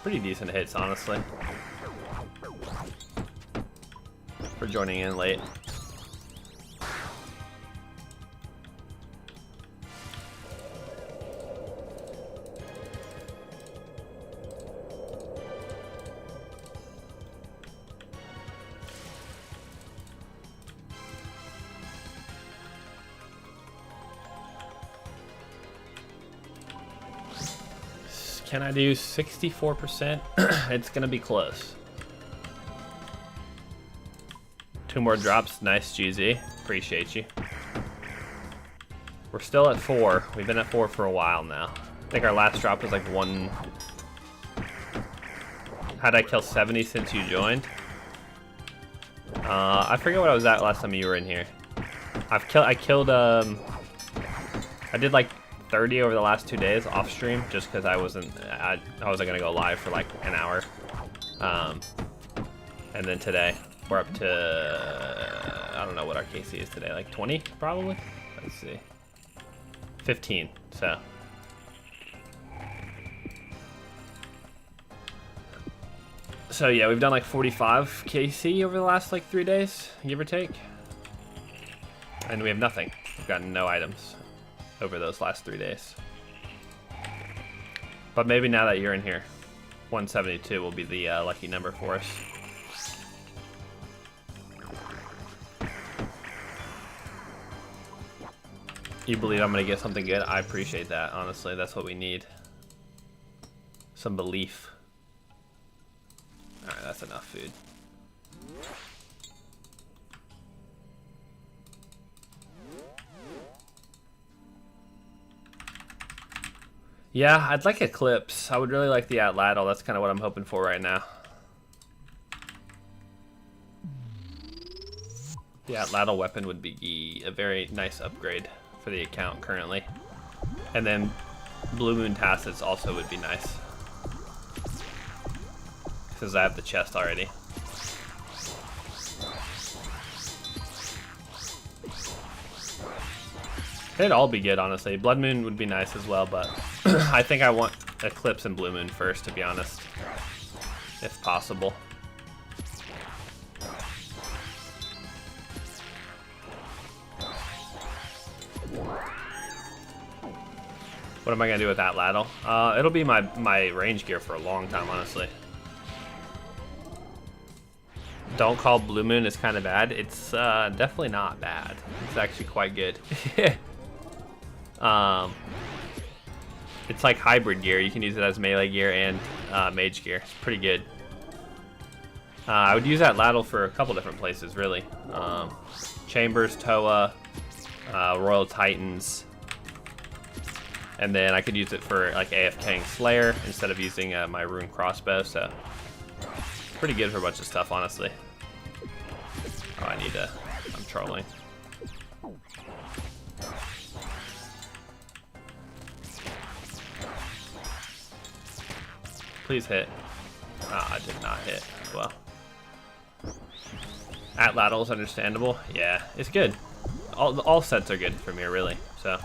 Pretty decent hits, honestly, for joining in late. Can I do 64%? It's gonna be close. 2 more drops. Nice, GZ. Appreciate you. We're still at 4. We've been at 4 for a while now. I think our last drop was like 1. How'd I kill 70 since you joined? I forget what I was at last time you were in here. I did like 30 over the last 2 days off stream just because I wasn't gonna go live for like an hour. And then today we're up to I don't know what our KC is today, like 20 probably. Let's see, 15. So yeah, we've done like 45 KC over the last like 3 days, give or take, and we have nothing. We've got no items over those last 3 days. But maybe now that you're in here, 172 will be the lucky number for us. You believe I'm gonna get something good? I appreciate that, honestly. That's what we need. Some belief. Alright, that's enough food. Yeah, I'd like Eclipse. I would really like the Atlatl. That's kind of what I'm hoping for right now. The Atlatl weapon would be a very nice upgrade for the account currently. And then Blue Moon Tassets also would be nice, because I have the chest already. It'd all be good, honestly. Blood Moon would be nice as well, but I think I want Eclipse and Blue Moon first, to be honest, if possible. What am I gonna do with that Atlatl? It'll be my range gear for a long time, honestly. Don't call Blue Moon is kind of bad. It's definitely not bad. It's actually quite good. It's like hybrid gear. You can use it as melee gear and mage gear. It's pretty good. I would use that Atlatl for a couple different places, really. Chambers, Toa, Royal Titans, and then I could use it for like AFKing Slayer instead of using my rune crossbow. So pretty good for a bunch of stuff, honestly. Oh, I'm trolling. Please hit. Ah, I did not hit. Well. At lateral is understandable. Yeah, it's good. All sets are good for me, really. So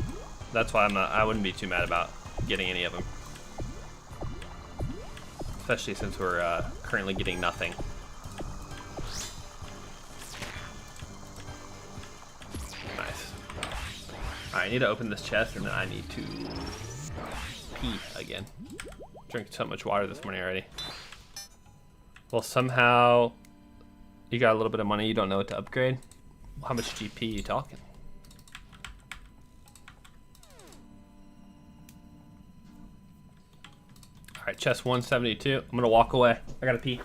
that's why I wouldn't be too mad about getting any of them. Especially since we're currently getting nothing. Nice. Alright, I need to open this chest, and then I need to pee again. Drank so much water this morning already. Well, somehow you got a little bit of money, you don't know what to upgrade. How much GP are you talking? Alright, chest 172. I'm gonna walk away. I gotta pee.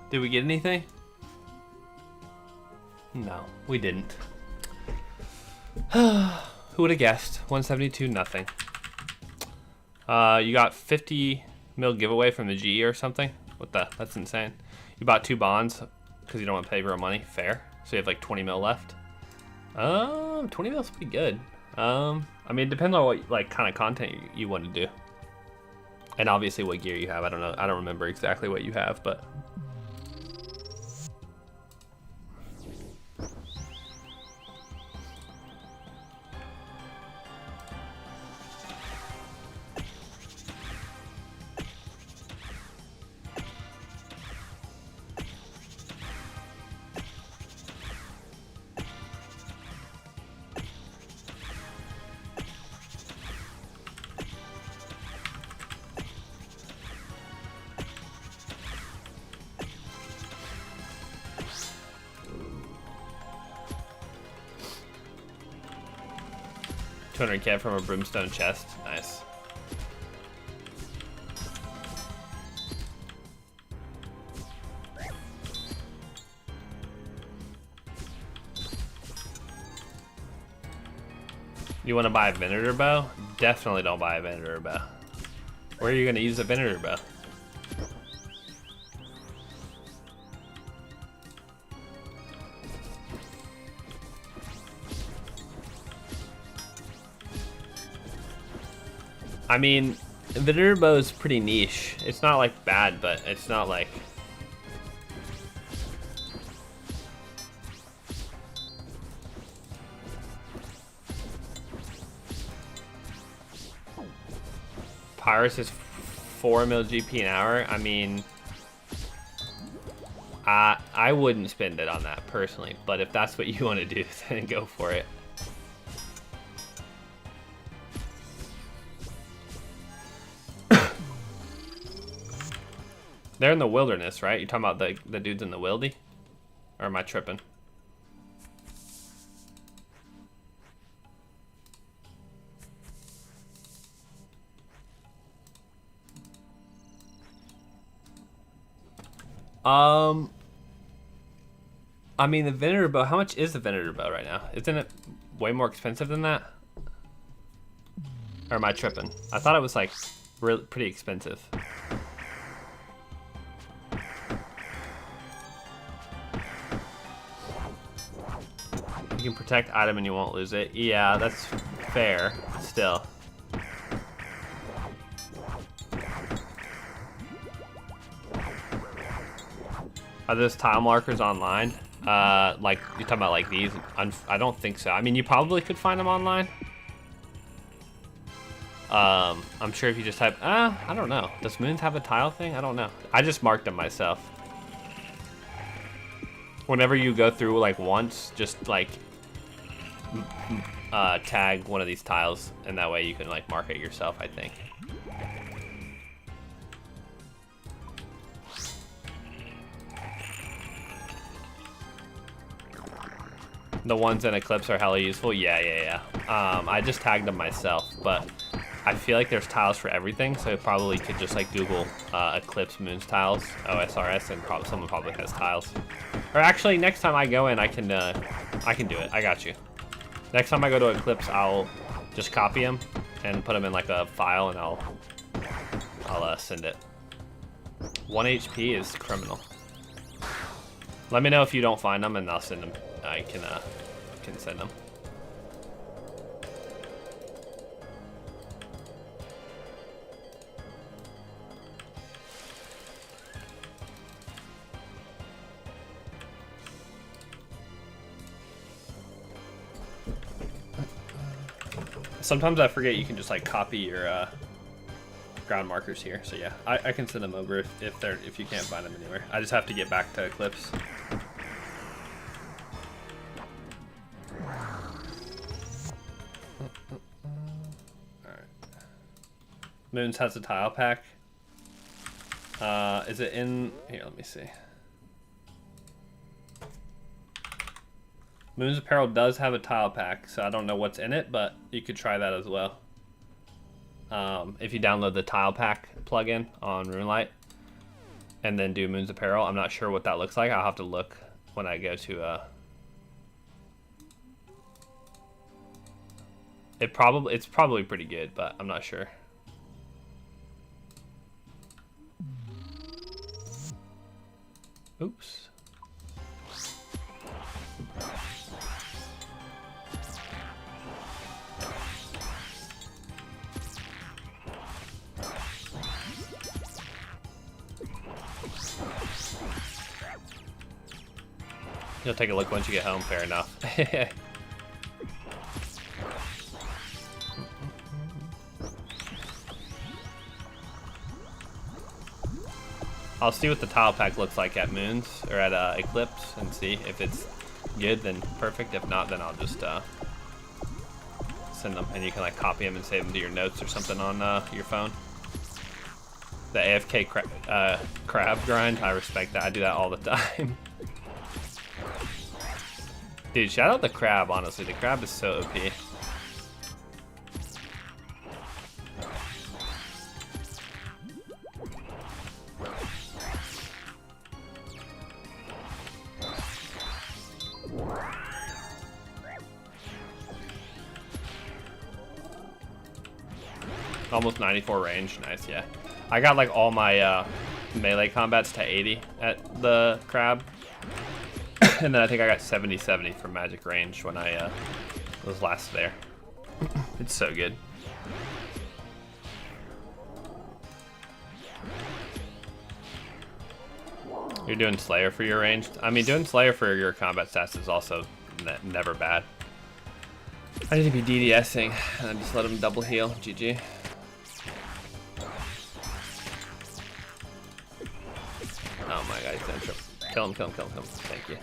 Did we get anything? No, we didn't. Who would have guessed? 172, nothing. You got 50 mil giveaway from the GE or something? What the? That's insane. You bought 2 bonds because you don't want to pay real money. Fair. So you have like 20 mil left. 20 mil's pretty good. I mean, it depends on what like kind of content you want to do. And obviously what gear you have. I don't know. I don't remember exactly what you have, but... $200k from a brimstone chest. Nice. You want to buy a Venator bow? Definitely don't buy a Venator bow. Where are you going to use a Venator bow? I mean, the Venator bow is pretty niche. It's not like bad, but it's not like... Pyrus is 4 mil GP an hour. I mean, I wouldn't spend it on that personally, but if that's what you want to do, then go for it. They're in the wilderness, right? You're talking about the dudes in the wildy? Or am I tripping? I mean, the Venator bow, how much is the Venator bow right now? Isn't it way more expensive than that? Or am I tripping? I thought it was like really pretty expensive. You can protect item and you won't lose it. Yeah, that's fair. Still. Are those tile markers online? Like, you're talking about like these? I don't think so. I mean, you probably could find them online. I'm sure if you just type, I don't know. Does Moons have a tile thing? I don't know. I just marked them myself. Whenever you go through like once, just like tag one of these tiles, and that way you can like mark it yourself, I think. The ones in Eclipse are hella useful. Yeah. I just tagged them myself, but I feel like there's tiles for everything, so it probably could just like Google Eclipse Moons tiles, OSRS, and someone probably has tiles. Or actually, next time I go in, I can do it. I got you. Next time I go to Eclipse, I'll just copy them and put them in like a file, and I'll send it. 1 HP is criminal. Let me know if you don't find them, and I'll send them. I can send them. Sometimes I forget you can just like copy your ground markers here. So yeah, I can send them over if you can't find them anywhere. I just have to get back to Eclipse. Moons has a tile pack. Is it in here? Let me see. Moons Apparel does have a tile pack, so I don't know what's in it, but you could try that as well. If you download the tile pack plugin on RuneLite and then do Moons Apparel, I'm not sure what that looks like. I'll have to look when I go to it's probably pretty good, but I'm not sure. Oops. You'll take a look once you get home, fair enough. I'll see what the tile pack looks like at Moons, or at Eclipse, and see if it's good, then perfect. If not, then I'll just send them, and you can like copy them and save them to your notes or something on your phone. The AFK crab grind, I respect that. I do that all the time. Dude, shout out the crab, honestly. The crab is so OP. Almost 94 range, nice, yeah. I got like all my melee combats to 80 at the crab. And then I think I got 70-70 for magic range when I was last there. It's so good. You're doing Slayer for your range? I mean, doing Slayer for your combat stats is also never bad. I need to be DDSing and then just let him double heal. GG. Oh my god, he's gonna trip. Kill him. Thank you.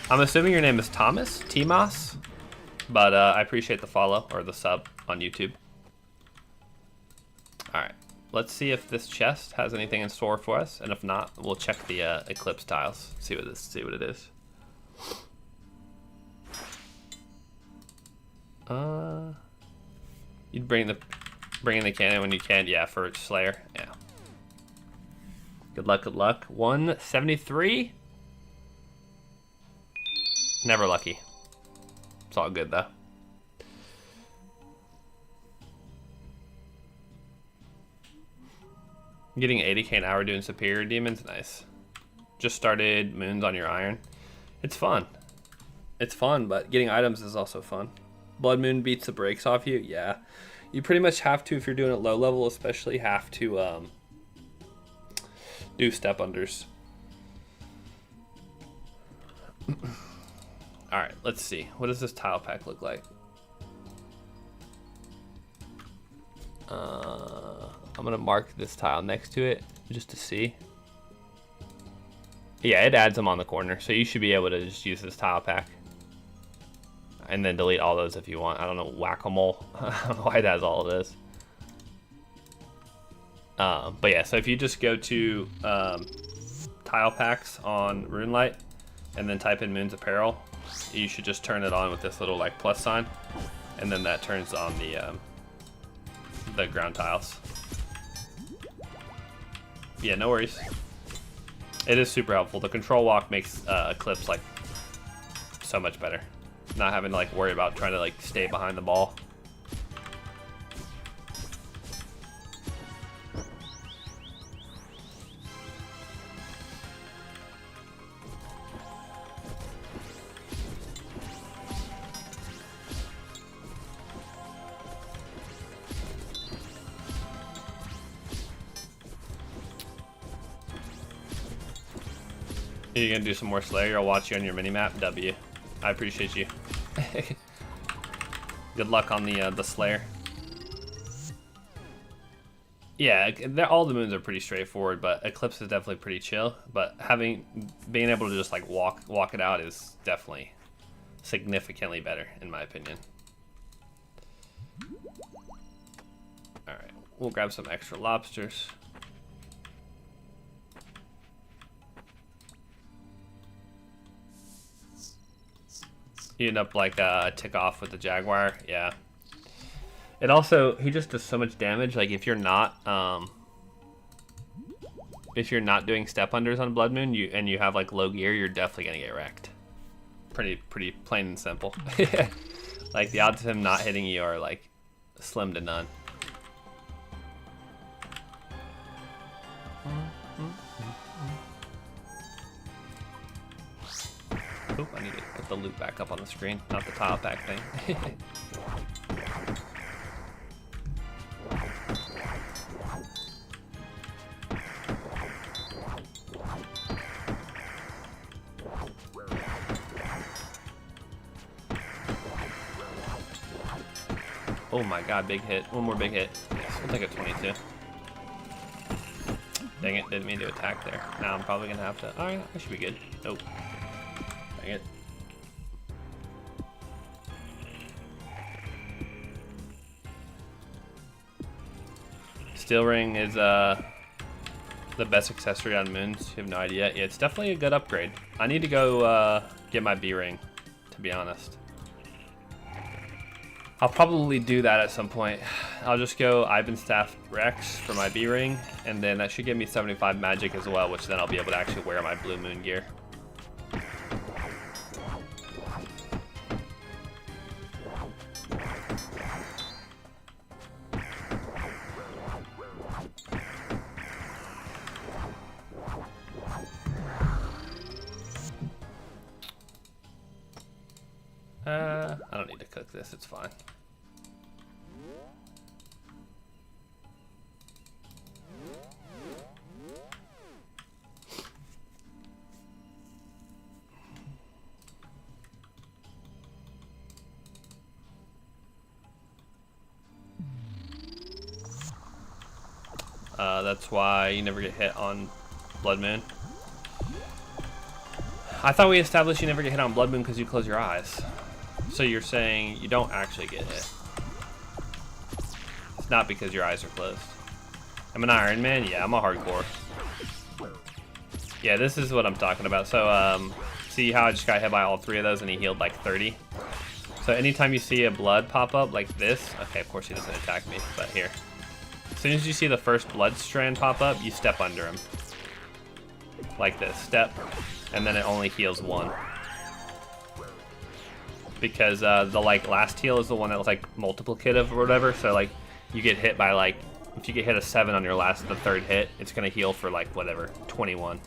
I'm assuming your name is Thomas? T-Moss? But I appreciate the follow or the sub on YouTube. Alright. Let's see if this chest has anything in store for us, and if not, we'll check the Eclipse tiles. See what it is. You'd bring in the cannon when you can, yeah, for Slayer, yeah. Good luck. 173. Never lucky. It's all good though. Getting 80k an hour doing superior demons, nice. Just started Moons on your iron. It's fun. It's fun, but getting items is also fun. Blood Moon beats the brakes off you. Yeah, you pretty much have to, if you're doing it low level, especially have to do step unders. All right, let's see. What does this tile pack look like? I'm gonna mark this tile next to it just to see. Yeah, it adds them on the corner, so you should be able to just use this tile pack. And then delete all those if you want. I don't know, whack-a-mole. I don't know why it has all of this. But yeah, so if you just go to tile packs on RuneLite and then type in Moon's Apparel, you should just turn it on with this little like plus sign, and then that turns on the ground tiles. Yeah, no worries. It is super helpful. The control walk makes Eclipse like so much better. Not having to like worry about trying to like stay behind the ball. You're gonna do some more Slayer. I'll watch you on your minimap. W. I appreciate you. Good luck on the Slayer. Yeah, all the moons are pretty straightforward, but Eclipse is definitely pretty chill. But being able to just like walk it out is definitely significantly better, in my opinion. All right, we'll grab some extra lobsters. You end up like a tick off with the Jaguar, yeah. It also, he just does so much damage. Like if you're not doing step unders on Blood Moon, and you have like low gear, you're definitely gonna get wrecked. Pretty plain and simple. Like the odds of him not hitting you are like slim to none. Oop, I need to put the loot back up on the screen, not the tile pack thing. Oh my god, big hit. One more big hit. Yes, we'll take a 22. Dang it, didn't mean to attack there. Now I'm probably gonna have to. Alright, I should be good. Nope. Dang it. Steel Ring is the best accessory on moons. You have no idea. Yeah, it's definitely a good upgrade. I need to go get my B ring, to be honest. I'll probably do that at some point. I'll just go Ivanstaff Rex for my B ring, and then that should give me 75 magic as well, which then I'll be able to actually wear my blue moon gear. I don't need to cook this, it's fine. That's why you never get hit on Blood Moon. I thought we established you never get hit on Blood Moon because you close your eyes. So you're saying you don't actually get hit. It's not because your eyes are closed. I'm an Iron Man? Yeah, I'm a hardcore. Yeah, this is what I'm talking about. So, see how I just got hit by all three of those and he healed like 30? So anytime you see a blood pop up like this, okay, of course he doesn't attack me, but here. As soon as you see the first blood strand pop up, you step under him. Like this, step, and then it only heals 1. Because the like last heal is the one that was like multiplicative or whatever, so like you get hit by like, if you get hit a 7 on your the third hit, it's gonna heal for like whatever, 21.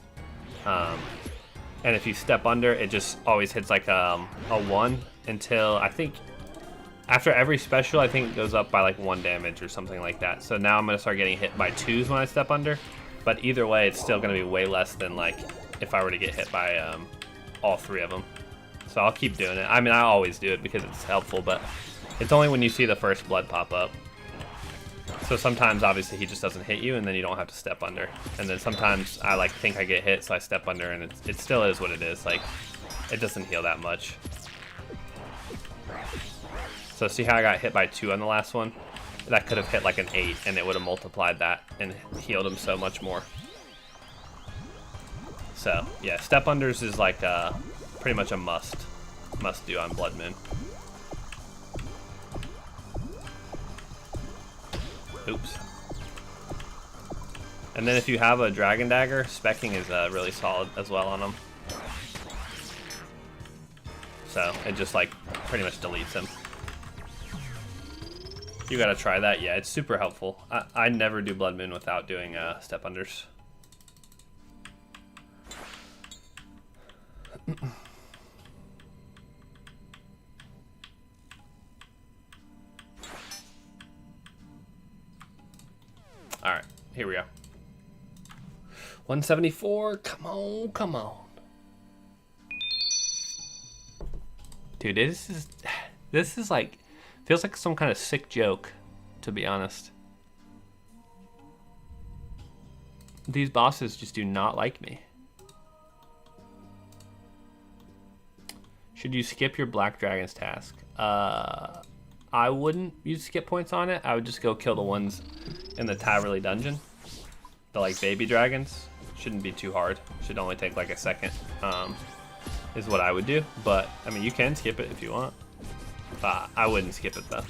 And if you step under, it just always hits like a 1 until, I think, after every special, I think it goes up by like 1 damage or something like that. So now I'm going to start getting hit by 2s when I step under. But either way, it's still going to be way less than like if I were to get hit by all 3 of them. So I'll keep doing it. I mean, I always do it because it's helpful, but it's only when you see the first blood pop up. So sometimes, obviously, he just doesn't hit you, and then you don't have to step under. And then sometimes I like think I get hit, so I step under, and it still is what it is. Like, it doesn't heal that much. So see how I got hit by 2 on the last one? That could have hit like an 8, and it would have multiplied that and healed him so much more. So yeah, step unders is like pretty much a must do on Blood Moon. Oops. And then if you have a Dragon Dagger, specking is really solid as well on him. So it just like pretty much deletes him. You gotta try that. Yeah, it's super helpful. I never do Blood Moon without doing step unders. Alright, here we go. 174, come on, come on. Dude, this is like, feels like some kind of sick joke, to be honest. These bosses just do not like me. Should you skip your Black Dragon's task? I wouldn't use skip points on it. I would just go kill the ones in the Taverley dungeon. The like baby dragons. Shouldn't be too hard. Should only take like a second, is what I would do. But, I mean, you can skip it if you want. I wouldn't skip it though.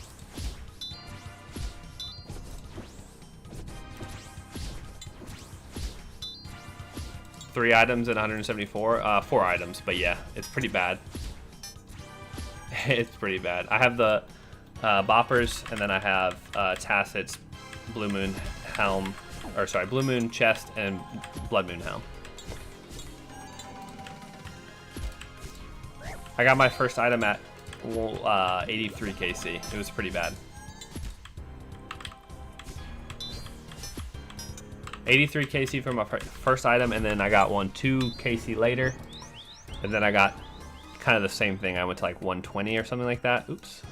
Three items at 174. 4 items, but yeah, it's pretty bad. It's pretty bad. I have the boppers, and then I have Tacit's Blue Moon helm, or sorry, Blue Moon chest and Blood Moon helm. I got my first item at 83 KC. It was pretty bad. 83 KC for my first item, and then I got 2 KC later, and then I got kind of the same thing. I went to like 120 or something like that. Oops.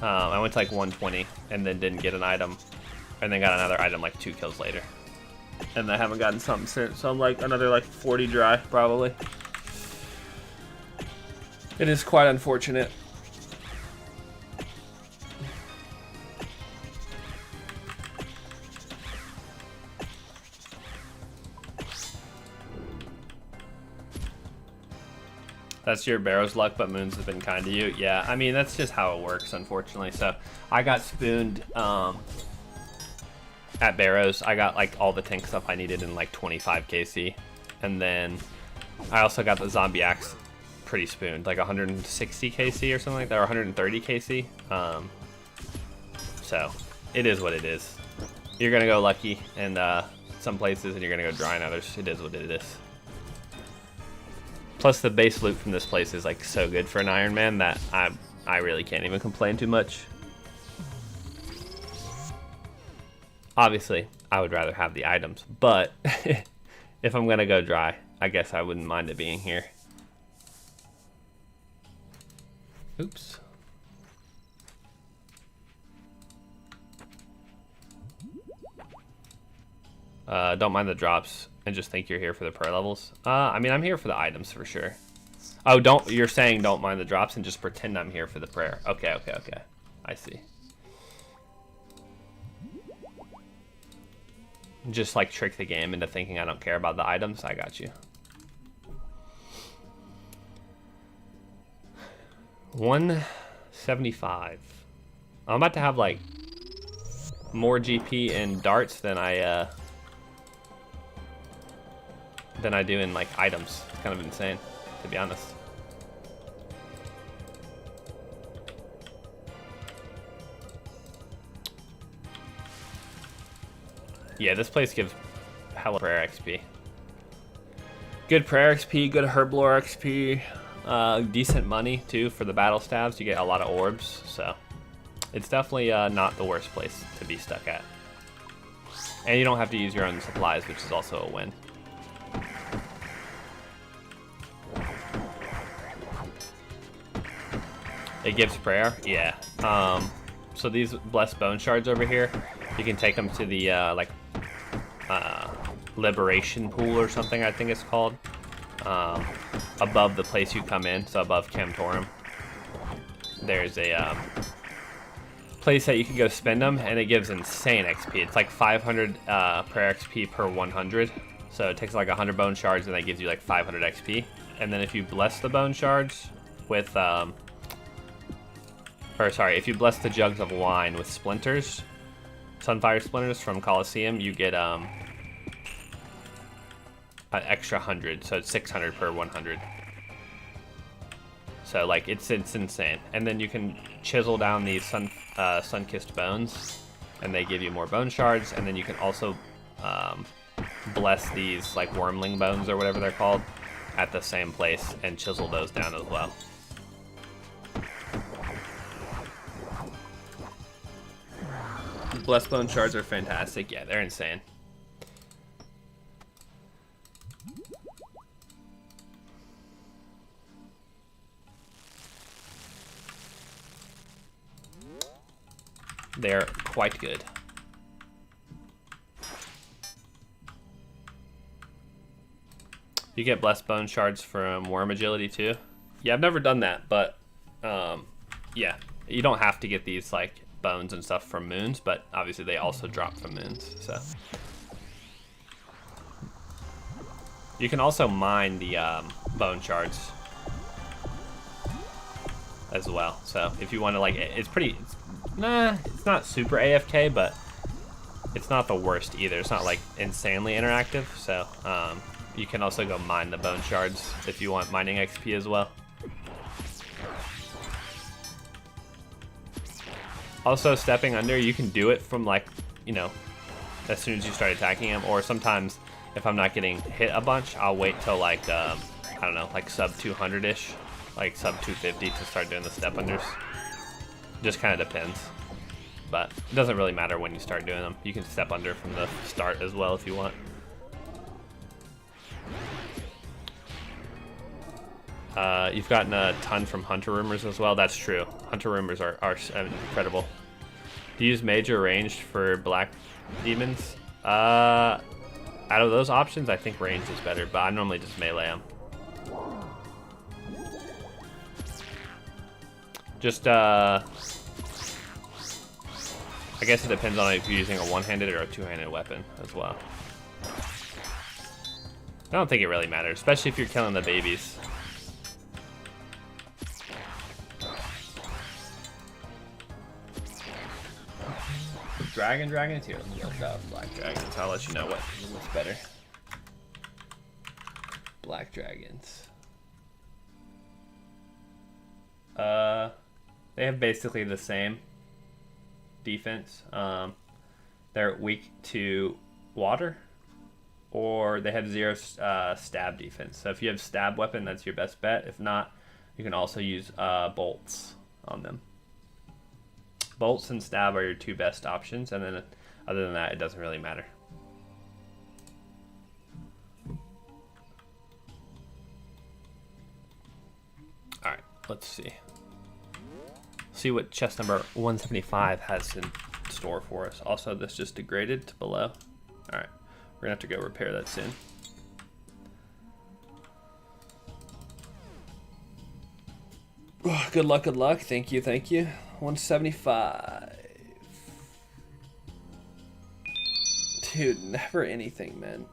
I went to like 120 and then didn't get an item, and then got another item like 2 kills later, and I haven't gotten something since. So I'm like another like 40 dry probably. It is quite unfortunate. That's your Barrow's luck, but Moons have been kind to you. Yeah, I mean, that's just how it works, unfortunately. So I got spooned at Barrow's. I got like all the tank stuff I needed in like 25 KC. And then I also got the Zombie Axe pretty spooned, like 160 KC or something like that, or 130 KC. So it is what it is. You're going to go lucky in some places, and you're going to go dry in others. It is what it is. Plus, the base loot from this place is like so good for an Iron Man that I really can't even complain too much. Obviously, I would rather have the items, but if I'm gonna go dry, I guess I wouldn't mind it being here. Oops. Don't mind the drops. And just think you're here for the prayer levels. I mean, I'm here for the items for sure. Oh, you're saying don't mind the drops and just pretend I'm here for the prayer. Okay. I see. Just like trick the game into thinking I don't care about the items. I got you. 175. I'm about to have like more GP in darts than I do in like items. It's kind of insane, to be honest. Yeah, this place gives hella prayer XP. Good prayer XP, good herblore XP, decent money too for the battle stabs. You get a lot of orbs, so it's definitely not the worst place to be stuck at. And you don't have to use your own supplies, which is also a win. It gives prayer, yeah. So these blessed bone shards over here, you can take them to the liberation pool or something, I think it's called, above the place you come in, so above Camtorum. There's a place that you can go spend them, and it gives insane XP. It's like 500 prayer XP per 100, so it takes like 100 bone shards, and that gives you like 500 XP. And then if you bless the bone shards with if you bless the jugs of wine with splinters, sunfire splinters from Coliseum, you get an extra 100, so it's 600 per 100. So like it's insane. And then you can chisel down these sun-kissed bones, and they give you more bone shards. And then you can also bless these like wormling bones or whatever they're called at the same place and chisel those down as well. Blessed bone shards are fantastic. Yeah, they're insane. They're quite good. You get blessed bone shards from worm agility too. Yeah, I've never done that, but yeah, you don't have to get these like bones and stuff from moons, but obviously they also drop from moons, so you can also mine the bone shards as well. So if you want to, like, it's not super AFK, but it's not the worst either. It's not like insanely interactive, so you can also go mine the bone shards if you want mining XP as well. Also, stepping under, you can do it from, like, you know, as soon as you start attacking him, or sometimes if I'm not getting hit a bunch, I'll wait till like I don't know, like sub 200-ish, like sub 250 to start doing the step unders. Just kind of depends, but it doesn't really matter when you start doing them. You can step under from the start as well if you want. You've gotten a ton from Hunter Rumors as well. That's true. Hunter Rumors are incredible. Do you use major ranged for black demons? Out of those options, I think ranged is better, but I normally just melee them. Just, I guess it depends on if you're using a one-handed or a two-handed weapon as well. I don't think it really matters, especially if you're killing the babies. Dragons here. Let me look up black dragons. I'll let you know what's better. Black dragons. They have basically the same defense. They're weak to water, or they have 0 stab defense. So if you have stab weapon, that's your best bet. If not, you can also use bolts on them. Bolts and stab are your two best options, and then other than that, it doesn't really matter. Alright, let's see. See what chest number 175 has in store for us. Also, this just degraded to below. Alright, we're gonna have to go repair that soon. Oh, good luck, good luck. Thank you, thank you. 175. Dude, never anything, man.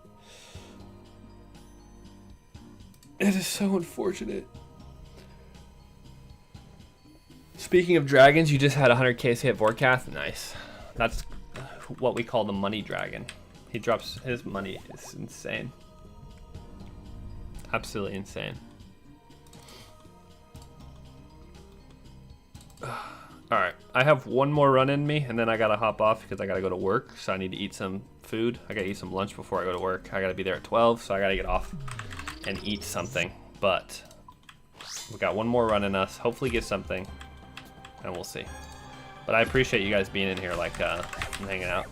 It is so unfortunate. Speaking of dragons, you just had 100k hit Vorkath. Nice. That's what we call the money dragon. He drops his money. It's insane. Absolutely insane. Alright, I have one more run in me, and then I gotta hop off because I gotta go to work, so I need to eat some food. I gotta eat some lunch before I go to work. I gotta be there at 12, so I gotta get off. and eat something, but we got one more run in us. Hopefully get something, and we'll see. But I appreciate you guys being in here, like, and hanging out.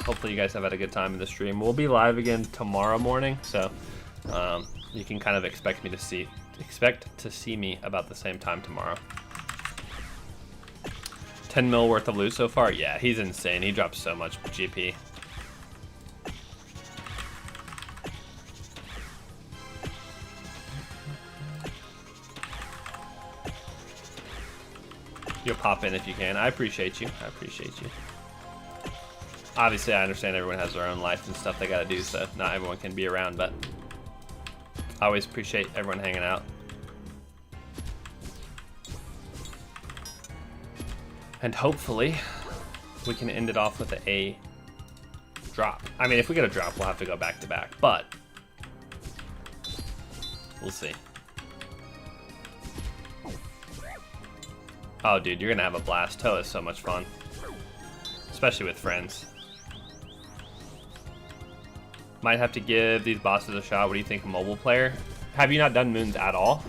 Hopefully you guys have had a good time in the stream. We'll be live again tomorrow morning, so you can kind of expect to see me about the same time tomorrow. 10 mil worth of loot so far? Yeah, he's insane. He drops so much GP. You'll pop in if you can. I appreciate you. I appreciate you. Obviously, I understand everyone has their own life and stuff they gotta do, so not everyone can be around, but I always appreciate everyone hanging out. And hopefully, we can end it off with a drop. I mean, if we get a drop, we'll have to go back to back, but we'll see. Oh, dude, you're gonna have a blast. Toa is so much fun, especially with friends. Might have to give these bosses a shot. What do you think, mobile player? Have you not done moons at all?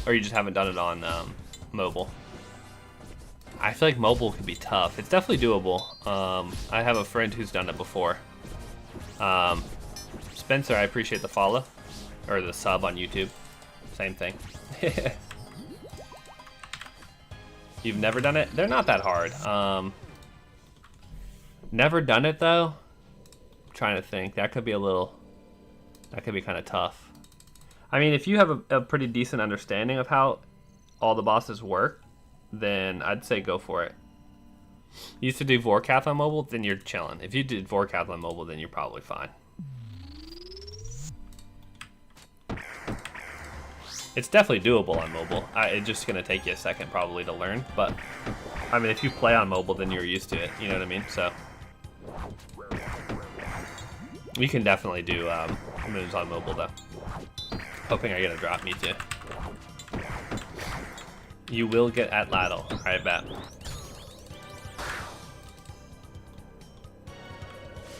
Or you just haven't done it on mobile? I feel like mobile could be tough. It's definitely doable. I have a friend who's done it before. Spencer, I appreciate the follow. Or the sub on YouTube. Same thing. You've never done it? They're not that hard. Never done it though? I'm trying to think. That could be kind of tough. I mean, if you have a pretty decent understanding of how all the bosses work, then I'd say go for it. You used to do Vorkath on mobile, then you're chilling. If you did Vorkath on mobile, then you're probably fine. It's definitely doable on mobile. It's just going to take you a second probably to learn, but I mean, if you play on mobile, then you're used to it, you know what I mean? So you can definitely do moves on mobile though. Hoping I get a drop, me too. You will get at Ladle, I bet.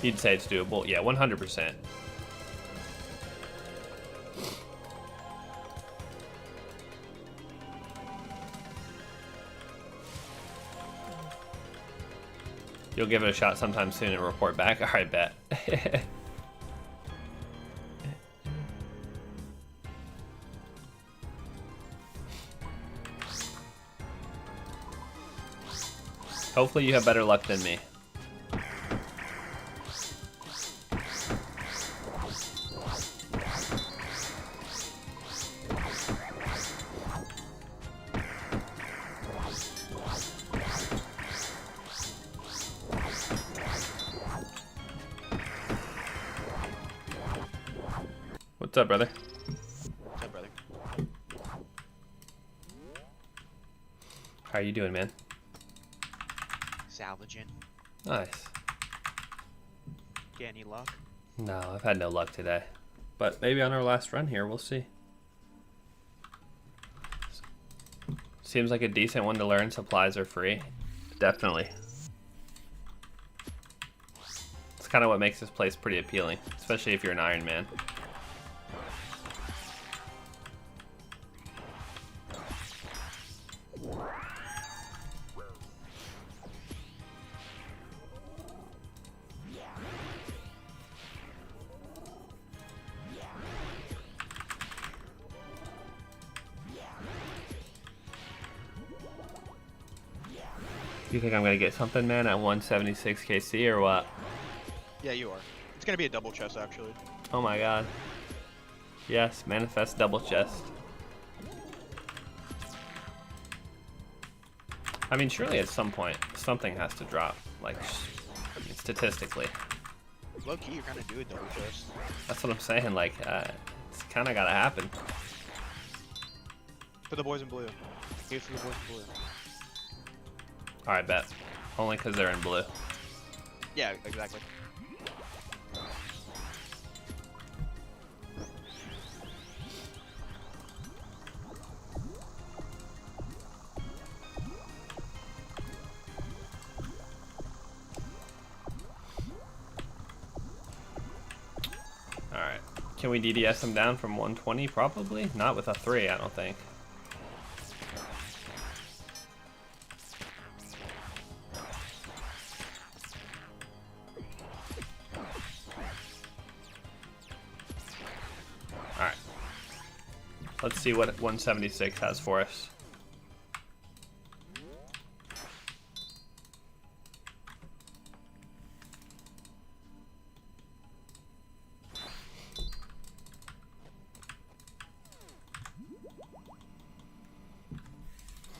You'd say it's doable? Yeah, 100%. You'll give it a shot sometime soon and report back? Alright, bet. Hopefully you have better luck than me. What's up, brother? What's up, brother? How are you doing, man? Salvaging. Nice. Get any luck? No, I've had no luck today. But maybe on our last run here, we'll see. Seems like a decent one to learn. Supplies are free. Definitely. It's kind of what makes this place pretty appealing, especially if you're an Iron Man. You think I'm gonna get something, man, at 176 KC or what? Yeah, you are. It's gonna be a double chest, actually. Oh my god. Yes, manifest double chest. I mean, surely at some point, something has to drop. Like, I mean, statistically. Low key, you're kind of doing double chest. That's what I'm saying, like, it's kind of gotta happen. For the boys in blue. Here for the boys in blue. Alright, bet. Only because they're in blue. Yeah, exactly. Alright. Can we DDS him down from 120? Probably. Not with a 3, I don't think. Alright. Let's see what 176 has for us.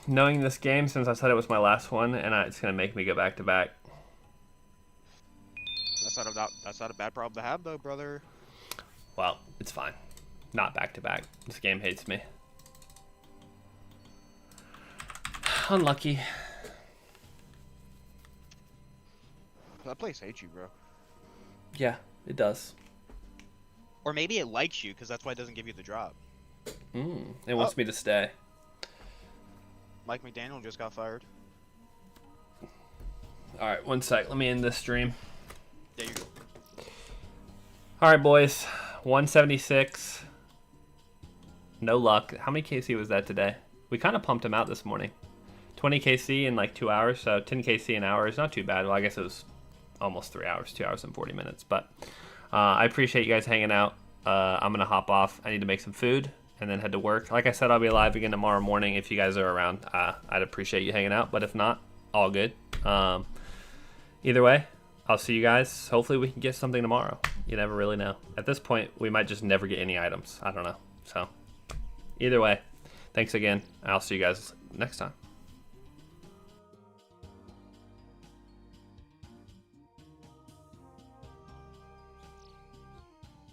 Knowing this game, since I said it was my last one, and it's gonna make me go back to back. That's not a bad problem to have, though, brother. Well, it's fine. Not back to back. This game hates me. Unlucky. That place hates you, bro. Yeah, it does. Or maybe it likes you, because that's why it doesn't give you the drop. It wants me to stay. Mike McDaniel just got fired. Alright, one sec. Let me end this stream. Yeah, you go. Alright, boys. 176. No luck. How many KC was that today? We kind of pumped him out this morning. 20 KC in like 2 hours, so 10 KC an hour is not too bad. Well, I guess it was almost 3 hours, 2 hours and 40 minutes. But I appreciate you guys hanging out. I'm going to hop off. I need to make some food and then head to work. Like I said, I'll be live again tomorrow morning if you guys are around. I'd appreciate you hanging out, but if not, all good. Either way, I'll see you guys. Hopefully we can get something tomorrow. You never really know. At this point, we might just never get any items. I don't know. So either way, thanks again. I'll see you guys next time.